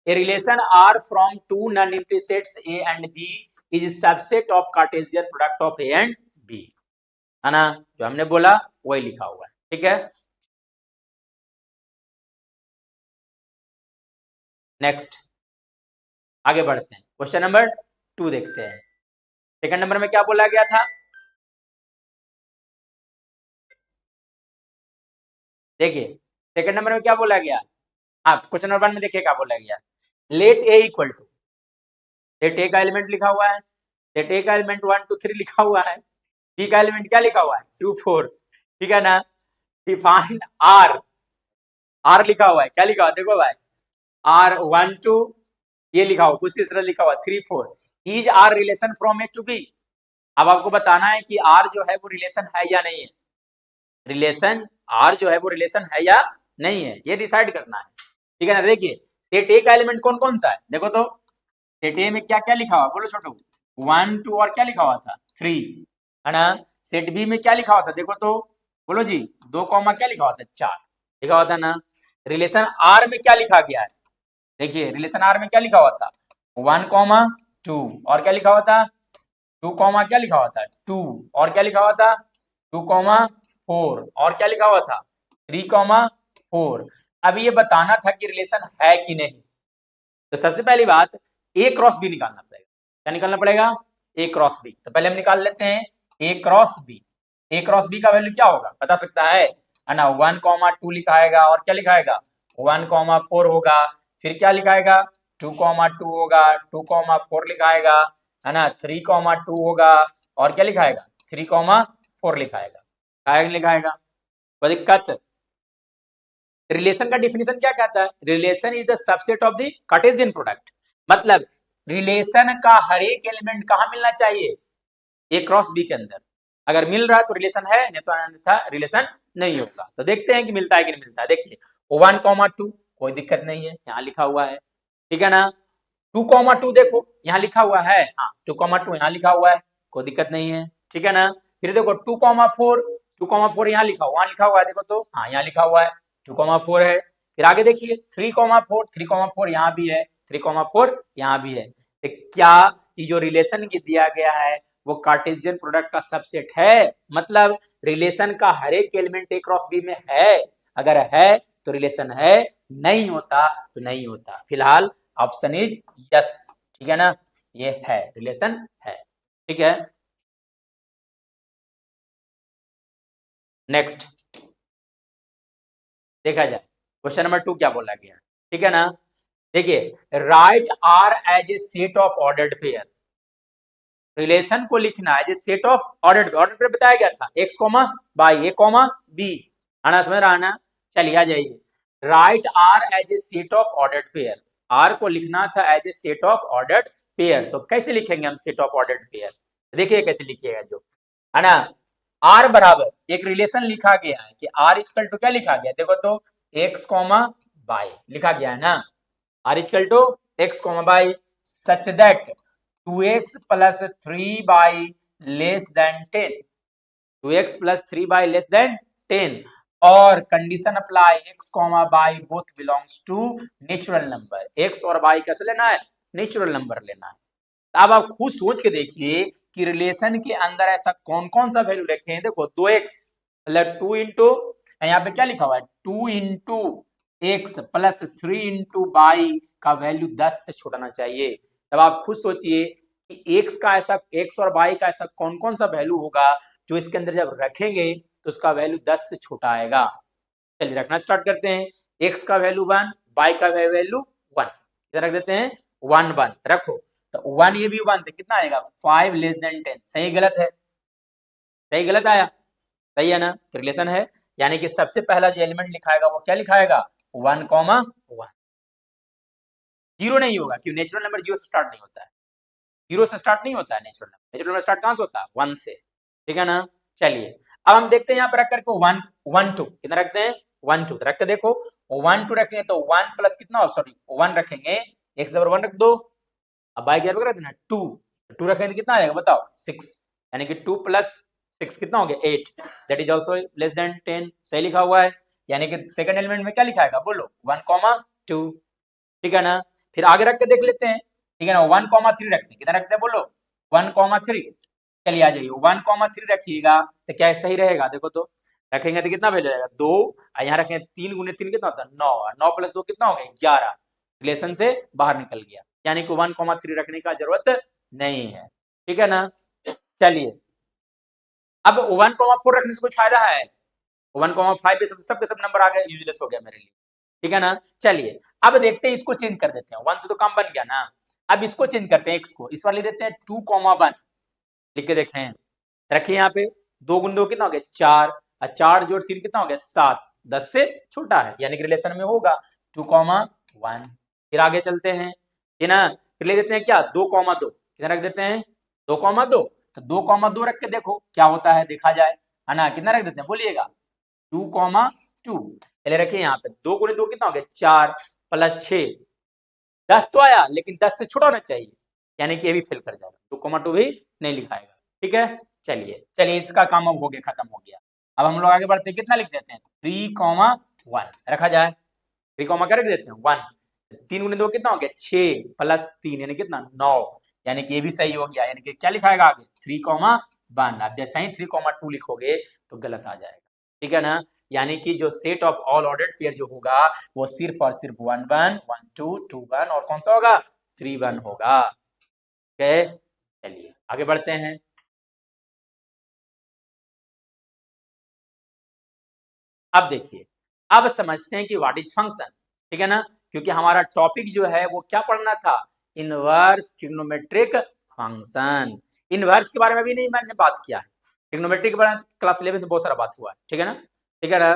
A relation R from two non-empty sets A and B is subset of Cartesian product of A and B, है ना। जो हमने बोला वही लिखा हुआ है, ठीक है। नेक्स्ट आगे बढ़ते हैं, क्वेश्चन नंबर 2 देखते हैं। सेकंड नंबर में क्या बोला गया था? देखिए सेकंड नंबर में क्या बोला गया? हाँ, क्वेश्चन नंबर 1 में देखिए क्या बोला गया। Let A equal to, let A का एलिमेंट लिखा हुआ है, लेट ए का एलिमेंट 1 2 3 लिखा हुआ है, बी का एलिमेंट क्या लिखा हुआ है? 2 4, ठीक है ना। डिफाइन आर, आर लिखा हुआ है, क्या लिखा हुआ है देखो भाई? आर 1 2, ये लिखा हुआ, कुछ तीसरा लिखा हुआ 3 4। Is R relation from A to B. अब आपको बताना है कि आर जो है वो रिलेशन है या नहीं है। रिलेशन आर जो है वो रिलेशन है या नहीं है, ये डिसाइड करना है। ठीक है ना। देखिए सेट ए का एलिमेंट कौन कौन सा है, देखो तो सेट ए में क्या क्या लिखा हुआ, बोलो छोटू। 1 2 और क्या लिखा हुआ था 3, है ना। सेट बी में क्या लिखा हुआ था, देखो तो बोलो जी, 2 कॉमा क्या लिखा हुआ था 4 लिखा हुआ था ना। रिलेशन आर में क्या लिखा गया है, देखिए रिलेशन आर में क्या लिखा हुआ था 1 कॉमा 2 और क्या लिखा हुआ था 2 कॉमा क्या लिखा हुआ था 2 और क्या लिखा हुआ था 2 कॉमा 4 और क्या लिखा हुआ था 3 कॉमा 4। अब ये बताना था कि रिलेशन है कि नहीं, तो सबसे पहली बात ए क्रॉस बी निकालना पड़ेगा। क्या निकालना पड़ेगा, ए क्रॉस बी। तो पहले हम निकाल लेते हैं ए क्रॉस बी। ए क्रॉस बी का वैल्यू क्या होगा बता सकता है ना। 1 कॉमा 2 लिखाएगा और क्या लिखाएगा 1 कॉमा 4 होगा, फिर क्या लिखाएगा 2 कॉमा 2 होगा, 2 कॉमा 4 लिखाएगा, है ना। 3 कॉमा 2 होगा और क्या लिखाएगा 3 कॉमा 4 लिखाएगा, लिखाएगा। कोई दिक्कत। रिलेशन का डिफिनेशन क्या कहता है, relation is the subset of the Cartesian product. मतलब रिलेशन का हर एक एलिमेंट कहाँ मिलना चाहिए, ए क्रॉस बी के अंदर। अगर मिल रहा है तो रिलेशन है, नहीं तो अन्यथा रिलेशन नहीं होगा। तो देखते हैं कि मिलता है कि नहीं मिलता है। देखिए 1 कॉमा 2 कोई दिक्कत नहीं है, यहाँ लिखा हुआ है, ठीक है ना। 2 कॉमा 2 देखो यहाँ लिखा हुआ है, हाँ 2 कॉमा 2 यहाँ लिखा हुआ है, कोई दिक्कत नहीं है, ठीक है ना। फिर देखो 2 कॉमा 4, 2 कॉमा 4 यहाँ लिखा हुआ, लिखा हुआ है देखो तो, हाँ यहाँ लिखा हुआ है 2 कॉमा 4 है। फिर आगे देखिए 3 कॉमा 4, 3 कॉमा 4 यहाँ भी है, 3 कॉमा 4 यहाँ भी है। तो क्या ये जो रिलेशन की दिया गया है वो कार्टेशियन प्रोडक्ट का सबसेट है, मतलब रिलेशन का हर एक एलिमेंट ए क्रॉस बी में है। अगर है तो रिलेशन है, नहीं होता तो नहीं होता। फिलहाल ऑप्शन इज यस, ठीक है ना, ये है रिलेशन है, ठीक है। नेक्स्ट देखा जाए क्वेश्चन नंबर 2 क्या बोला गया, ठीक है ना। देखिए write R as a set of ordered pair. Relation को लिखना है as a set of ordered pair बताया गया था x comma y A comma B, आना समझ रहा ना। चलिए आ जाइए, write R as a set of ordered pair. R को लिखना था as a set of ordered pair, तो कैसे लिखेंगे हम सेट ऑफ ऑर्डर्ड पेयर, देखिए कैसे लिखिएगा जो, है ना। आर बराबर एक रिलेशन लिखा गया है कि आर इक्वल टू क्या लिखा गया, देखो तो एक्स कॉमा बाई लिखा गया है ना, R equal to x comma y such that 2x plus 3 y less than 10, 2x plus 3 y less than 10 और condition apply x comma y both belongs to natural number. x और y कैसे लेना है, natural number लेना है। अब आप खुद सोच के देखिए कि रिलेशन के अंदर ऐसा कौन कौन सा वैल्यू रखे हैं। देखो 2x मतलब 2 इंटू, यहाँ पे क्या लिखा हुआ है 2 into x plus 3 into by का वैल्यू 10 से छोड़ना चाहिए। तब आप खुद सोचिए कि एक्स का ऐसा, एक्स और बाई का ऐसा कौन कौन सा वैल्यू होगा जो इसके अंदर जब रखेंगे तो उसका वैल्यू 10 से छोटा आएगा। चलिए रखना स्टार्ट करते हैं। एक्स का वैल्यू 1, बाई का वैल्यू 1, रख देते हैं 1 1 रखो, तो 1 ये भी 1 तो कितना आएगा 5 लेस देन 10। सही गलत है, सही गलत आया, सही है ना, तो रिलेशन है। यानी कि सबसे पहला जो एलिमेंट लिखाएगा वो क्या लिखाएगा 1 कॉमा 1, जीरो नहीं होगा क्यों, नेचुरल नंबर जीरो से स्टार्ट नहीं होता है, जीरो से स्टार्ट नहीं होता है natural number, natural number start कहां से होता है 1 से, ठीक है ना। चलिए अब हम देखते हैं यहाँ पे रख करके 1 1 2 कितना रखते हैं 1 2 रख के देखो 1 2 रखेंगे तो 1 प्लस कितना, सॉरी 1 रखेंगे, x बराबर 1 रख दो, अब बाई की जगह रख देना 2, 2 रखेंगे तो कितना आएगा बताओ 6, यानी कि 2 प्लस 6 कितना हो गया 8, that is also less than 10, सही लिखा हुआ है। यानी कि सेकंड एलिमेंट में क्या लिखाएगा बोलो 1 2, ठीक है ना। फिर आगे रख के देख लेते हैं, ठीक है ना, 1 3 रखते हैं, कितना रखते हैं बोलो 1 3। चलिए आ जाइए 1 3 रखिएगा तो क्या सही रहेगा, देखो तो रखेंगे तो कितना वैल्यू रहेगा 2, यहाँ रखेंगे 3 गुने 3 कितना होता है 9, 9 प्लस 2 कितना हो गया 11, रिलेशन से बाहर निकल गया, यानी कि 1 3 रखने का जरूरत नहीं है, ठीक है ना। चलिए अब 1 4 रखने से कोई फायदा है, 1 5 पे सबके सब नंबर आ गए, यूजलेस हो गया मेरे लिए, ठीक है ना। चलिए अब देखते हैं, इसको चेंज कर देते हैं, 1 से तो काम बन गया ना, अब इसको चेंज करते हैं, x को इस बार ले देते हैं 2 1 लिख के देखें, रखिए यहाँ पे 2 गुण 2 कितना हो गया 4, और 4 जोड़ 3 कितना हो गया 7, 10 से छोटा है, यानी कि रिलेशन में होगा 2 1। फिर आगे चलते हैं, है ना, फिर ले देते हैं क्या 2 2 कितना रख देते हैं 2 2, तो 2 2 रख के देखो क्या होता है देखा जाए, है ना, कितना रख देते हैं बोलिएगा 2,2 पहले रखिए यहाँ पे 2 गुणे 2 कितना हो गया 4 प्लस 6 10 तो आया लेकिन 10 से छोटा होना चाहिए यानी कि ये भी फेल कर जाएगा 2,2 भी नहीं लिखाएगा। ठीक है चलिए इसका काम अब हो गया खत्म हो गया। अब हम लोग आगे बढ़ते हैं कितना लिख देते हैं 3,1 रखा जाए 3, क्या रख देते हैं 1 3 गुणे 2 कितना हो गया 6 प्लस 3 यानी कितना 9 यानी कि ये भी सही हो गया यानी कि क्या लिखाएगा आगे 3,1 अब जैसे ही 3,2 लिखोगे तो गलत आ जाएगा। ठीक है ना यानी कि जो set of all ordered pair जो होगा वो सिर्फ और सिर्फ 1 1 1 2 2 1 और कौन सा होगा 3 1 होगा। चलिए आगे बढ़ते हैं। अब देखिए अब समझते हैं कि व्हाट इज फंक्शन। ठीक है ना क्योंकि हमारा टॉपिक जो है वो क्या पढ़ना था इनवर्स ट्रिग्नोमेट्रिक फंक्शन। इनवर्स के बारे में भी नहीं मैंने बात किया है ट्रिग्नोमेट्रिक के बारे में क्लास 11 में बहुत सारा बात हुआ है। ठीक है ना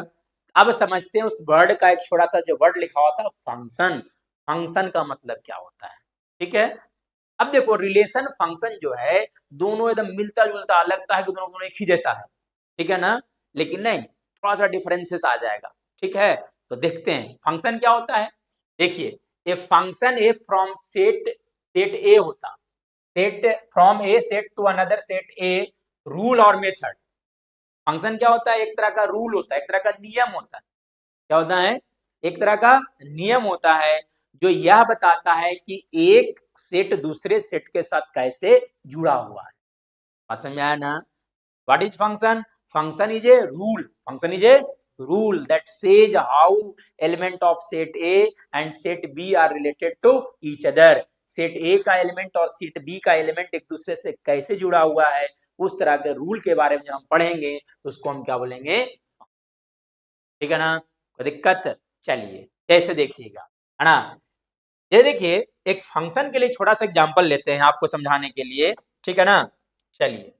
अब समझते हैं उस वर्ड का एक छोटा सा जो वर्ड लिखा हुआ था फंक्शन। फंक्शन का मतलब क्या होता है। ठीक है अब देखो रिलेशन फंक्शन जो है दोनों एकदम मिलता जुलता लगता है कि दोनों एक ही जैसा है। ठीक है ना लेकिन नहीं थोड़ा सा डिफरेंसेस आ जाएगा। ठीक है तो देखते हैं फंक्शन क्या होता है। देखिए a function A from set set A होता set from a set to another set a rule और मेथड। फंक्शन क्या होता है एक तरह का रूल होता है एक तरह का नियम होता है। क्या होता है एक तरह का नियम होता है जो यह बताता है कि एक सेट दूसरे सेट के साथ कैसे जुड़ा हुआ है। बात समझ में आया ना What is function? Function is a rule. Function is a rule that says how element of set A and set B are related to each other. Set ए का एलिमेंट और सेट बी का एलिमेंट एक दूसरे से कैसे जुड़ा हुआ है उस तरह के रूल के बारे में जब हम पढ़ेंगे तो उसको हम क्या बोलेंगे। ठीक है ना कोई दिक्कत। चलिए कैसे देखिएगा है ना ये देखिए एक फंक्शन के लिए छोटा सा एग्जांपल लेते हैं आपको समझाने के लिए। ठीक है ना चलिए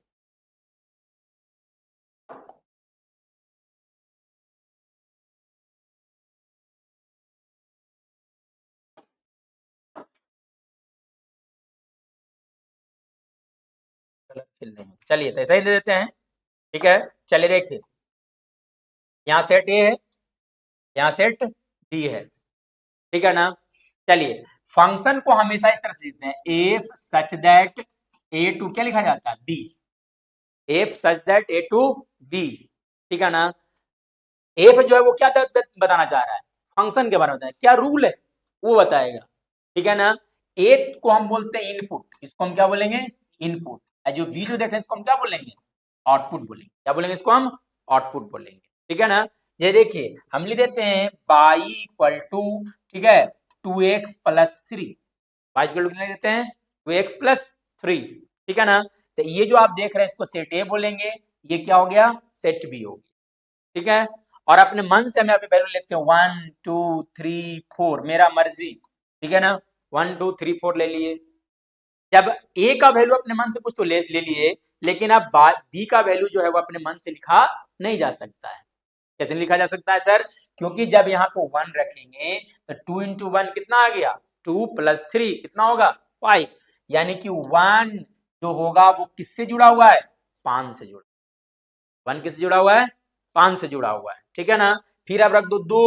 चलिए तो ऐसा ही दे देते हैं। ठीक है चलिए देखिए यहाँ सेट ए है यहाँ सेट बी है। ठीक है ना चलिए फंक्शन को हमेशा इस तरह से लिखते हैं f such that A to क्या लिखा जाता है B f such that A to B. ठीक है ना एफ जो है वो क्या बताना चाह रहा है फंक्शन के बारे में बताया क्या रूल है वो बताएगा। ठीक है ना ए को हम बोलते हैं इनपुट इसको हम क्या बोलेंगे इनपुट जो बी जो देख रहे हैं इसको हम क्या बोलेंगे आउटपुट बोलेंगे। क्या बोलेंगे इसको हम आउटपुट बोलेंगे। ठीक है ना ये देखिए हम लिख देते हैं y इक्वल टू ठीक है 2x plus 3 y equal to लिख देते हैं 2x प्लस 3। ठीक है ना तो ये जो आप देख रहे हैं इसको सेट ए बोलेंगे ये क्या हो गया सेट बी हो गया। ठीक है और अपने मन से हम यहाँ पे वैल्यू लेते हैं 1 2 3 4 मेरा मर्जी। ठीक है ना 1 2 3 4 ले लिए जब ए का वैल्यू अपने मन से कुछ तो ले लिए लेकिन अब बी का वैल्यू जो है वो अपने मन से लिखा नहीं जा सकता है। कैसे लिखा जा सकता है सर क्योंकि जब यहाँ पे 1 रखेंगे तो 2 इंटू 1 कितना आ गया 2 प्लस 3 कितना होगा 5 यानी कि 1 जो होगा वो किससे जुड़ा हुआ है 5 से जुड़ा 1 किससे जुड़ा हुआ है 5 से जुड़ा हुआ है। ठीक है ना फिर अब रख दो 2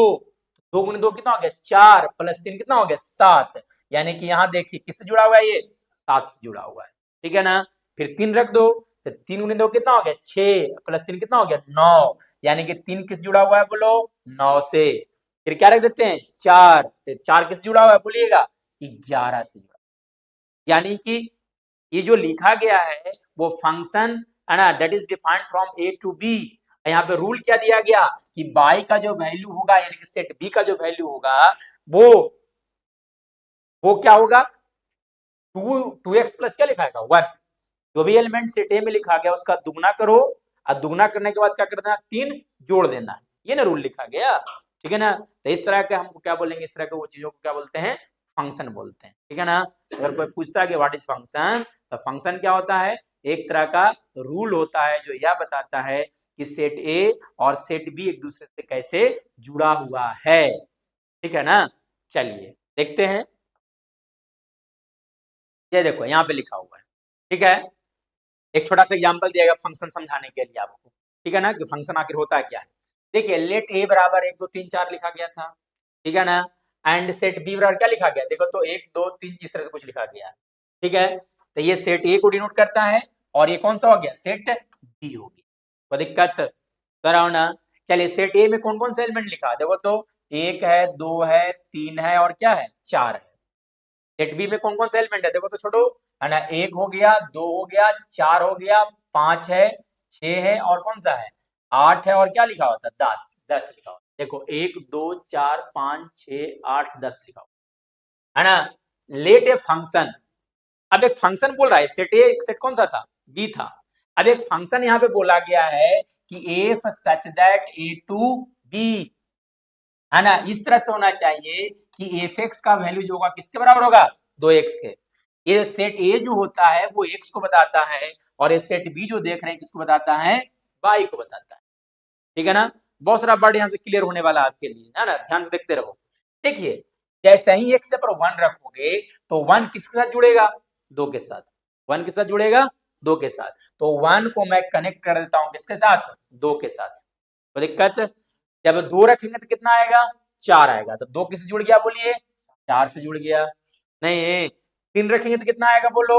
2 गुने 2 कितना हो गया 4 प्लस 3 कितना हो गया 7 यानी कि यहाँ देखिए किससे जुड़ा हुआ है ये 7 से जुड़ा हुआ है। ठीक है ना फिर 3 रख दो तो 3 गुने 2 कितना हो गया 6 प्लस 3 कितना हो गया 9 यानी कि 3 किस जुड़ा हुआ है बोलो 9 से। फिर क्या रख देते हैं 4 तो 4 किस जुड़ा हुआ है बोलिएगा 11 से जुड़ा यानी कि ये जो लिखा गया है वो फंक्शन है ना that is defined from A to B. यहाँ पे रूल क्या दिया गया कि बाई का जो वैल्यू होगा यानी कि सेट बी का जो वैल्यू होगा वो वो क्या होगा 2x प्लस क्या लिखा है 1 जो भी एलिमेंट सेट ए में लिखा गया उसका दुगना करो और दुगना करने के बाद क्या कर देना 3 जोड़ देना ये ना रूल लिखा गया। ठीक है ना तो इस तरह के हमको क्या बोलेंगे इस तरह के वो चीजों को क्या बोलते हैं फंक्शन बोलते हैं। ठीक है ना अगर कोई पूछता है कि व्हाट इज फंक्शन तो फंक्शन क्या होता है एक तरह का रूल होता है जो यह बताता है कि सेट ए और सेट बी एक दूसरे से कैसे जुड़ा हुआ है। ठीक है ना चलिए देखते हैं ये देखो यहाँ पे लिखा हुआ है। ठीक है एक छोटा सा एग्जांपल दिया गया फंक्शन समझाने के लिए आपको। ठीक है ना कि फंक्शन आखिर होता क्या है। देखिए लेट ए बराबर 1 2 3 4 लिखा गया था, ठीक है ना, एंड सेट बी बराबर क्या लिखा गया, देखो तो 1 2 3 इस तरह से कुछ लिखा गया, ठीक है। तो ये सेट ए को डिनोट करता है और ये कौन सा हो गया, सेट बी हो गया। कोई दिक्कत कराओ ना। चलिए सेट ए में कौन कौन सा एलिमेंट लिखा, देखो तो 1 है 2 है 3 है और क्या है 4 है। सेट बी में कौन कौन सा एलिमेंट है, देखो तो छोटो, है ना, 1 हो गया 2 हो गया 4 हो गया 5 है 6 है और कौन सा है 8 है और क्या लिखा होता है 10 लिखा होता है। देखो 1 2 4 5 6 8 10 लिखा होता है ना। लेट ए फंक्शन, अब एक फंक्शन बोल रहा है, सेट कौन सा था, बी था। अब एक फंक्शन यहाँ पे बोला गया है कि f such that A to B, है ना, इस तरह से होना चाहिए कि एफ एक्स का वैल्यू जो होगा किसके बराबर होगा 2x के। ये सेट ए जो होता है वो x को बताता है और ये सेट बी जो देख रहे हैं किसको बताता है, y को बताता है, ठीक है ना। बहुत सारा वर्ड यहाँ से क्लियर होने वाला आपके लिए, है ना, ध्यान से देखते रहो। देखिए जैसे ही x पर 1 रखोगे तो 1 किसके साथ जुड़ेगा, 2 के साथ, 1 के साथ जुड़ेगा 2 के साथ, तो 1 को मैं कनेक्ट कर देता हूं किसके साथ, 2 के साथ। तो दिक्कत, जब 2 रखेंगे तो कितना आएगा 4 आएगा, तो 2 किससे जुड़ गया बोलिए, 4 से जुड़ गया। नहीं 3 रखेंगे तो कितना आएगा बोलो,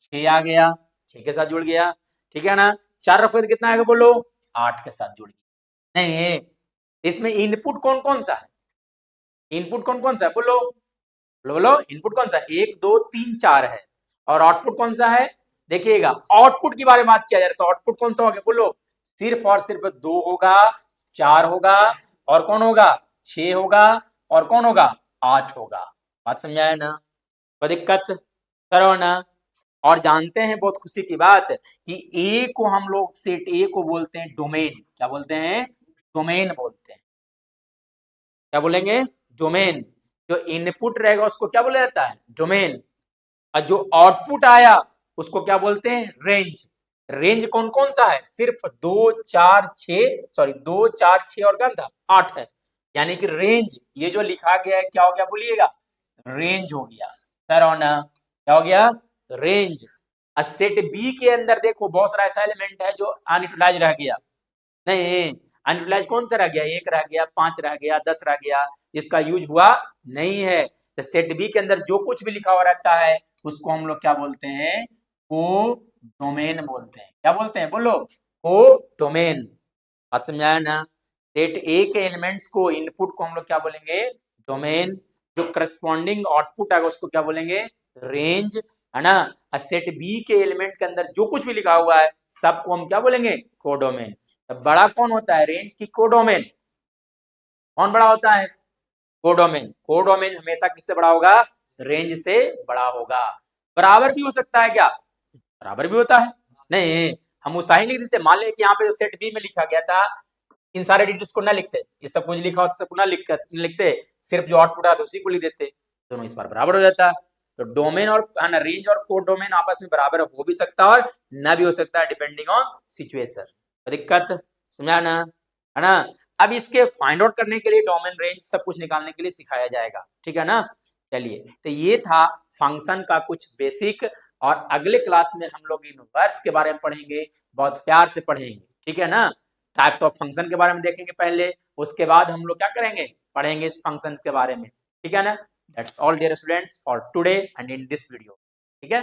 6 आ गया, 6 के साथ जुड़ गया, ठीक है ना। 4 रखोगे तो कितना आएगा बोलो, 8 के साथ जुड़ गया। नहीं इसमें इनपुट कौन कौन सा है, इनपुट कौन कौन सा है बोलो, बोलो इनपुट कौन सा है, 1 2 3 4 है और आउटपुट कौन सा है, देखिएगा आउटपुट की बारे में बात किया जाए तो आउटपुट कौन सा होगा बोलो, सिर्फ और सिर्फ 2 होगा 4 होगा और कौन होगा 6 होगा और कौन होगा 8 होगा। बात समझाया ना, कोई दिक्कत करो ना। और जानते हैं बहुत खुशी की बात कि ए को हम लोग सेट ए को बोलते हैं डोमेन, क्या बोलते हैं, डोमेन बोलते हैं, क्या बोलेंगे, डोमेन। जो इनपुट रहेगा उसको क्या बोला जाता है, डोमेन, और जो आउटपुट आया उसको क्या बोलते हैं, रेंज। रेंज कौन कौन सा है, सिर्फ 2 4 6 सॉरी 2 4 6 और क्या था 8 है, यानी कि रेंज ये जो लिखा गया है क्या हो गया बोलिएगा, रेंज हो गया। क्या हो गया, रेंज। सेट बी के अंदर देखो बहुत सारा ऐसा एलिमेंट है जो अनयूटिलाइज रह गया, नहीं अनयूटिलाइज कौन सा रह गया, 1 रह गया 5 रह गया 10 रह गया, इसका यूज हुआ नहीं है। तो सेट बी के अंदर जो कुछ भी लिखा हुआ रहता है उसको हम लोग क्या बोलते हैं, को डोमेन बोलते हैं, क्या बोलते हैं बोलो, को डोमेन। बात समझाया ना। सेट ए के एलिमेंट्स को इनपुट को हम लोग क्या बोलेंगे, डोमेन। जो करस्पॉन्डिंग आउटपुट आएगा उसको क्या बोलेंगे, रेंज, है ना। सेट बी के एलिमेंट के अंदर जो कुछ भी लिखा हुआ है सबको हम क्या बोलेंगे, कोडोमेन। तो बड़ा कौन होता है, रेंज की कोडोमेन, कौन बड़ा होता है, कोडोमेन। कोडोमेन हमेशा किससे बड़ा होगा, रेंज से बड़ा होगा। बराबर भी हो सकता है क्या, बराबर भी होता है, नहीं हम उसा ही लिख देते, मान ले कि यहाँ पे जो सेट बी में लिखा गया था इन सारे डिजिट्स को ना लिखते, ये सब कुछ लिखा होता सबको ना लिखते, सिर्फ जो आउटपुट आता उसी को लिख देते, दोनों इस बार बराबर हो जाता। तो डोमेन और रेंज और कोड डोमेन आपस में बराबर हो भी सकता है और ना भी हो सकता है, डिपेंडिंग ऑन सिचुएशन। दिक्कत समझा ना, है ना। अब इसके फाइंड आउट करने के लिए डोमेन रेंज सब कुछ निकालने के लिए सिखाया जाएगा, ठीक है ना। चलिए तो ये था फंक्शन का कुछ बेसिक, और अगले क्लास में हम लोग इनवर्स के बारे में पढ़ेंगे, बहुत प्यार से पढ़ेंगे, ठीक है ना। टाइप्स ऑफ फंक्शन के बारे में देखेंगे पहले, उसके बाद हम लोग क्या करेंगे, पढ़ेंगे इस फंक्शन के बारे में, ठीक है ना। That's all dear students for today and in this video, ठीक है।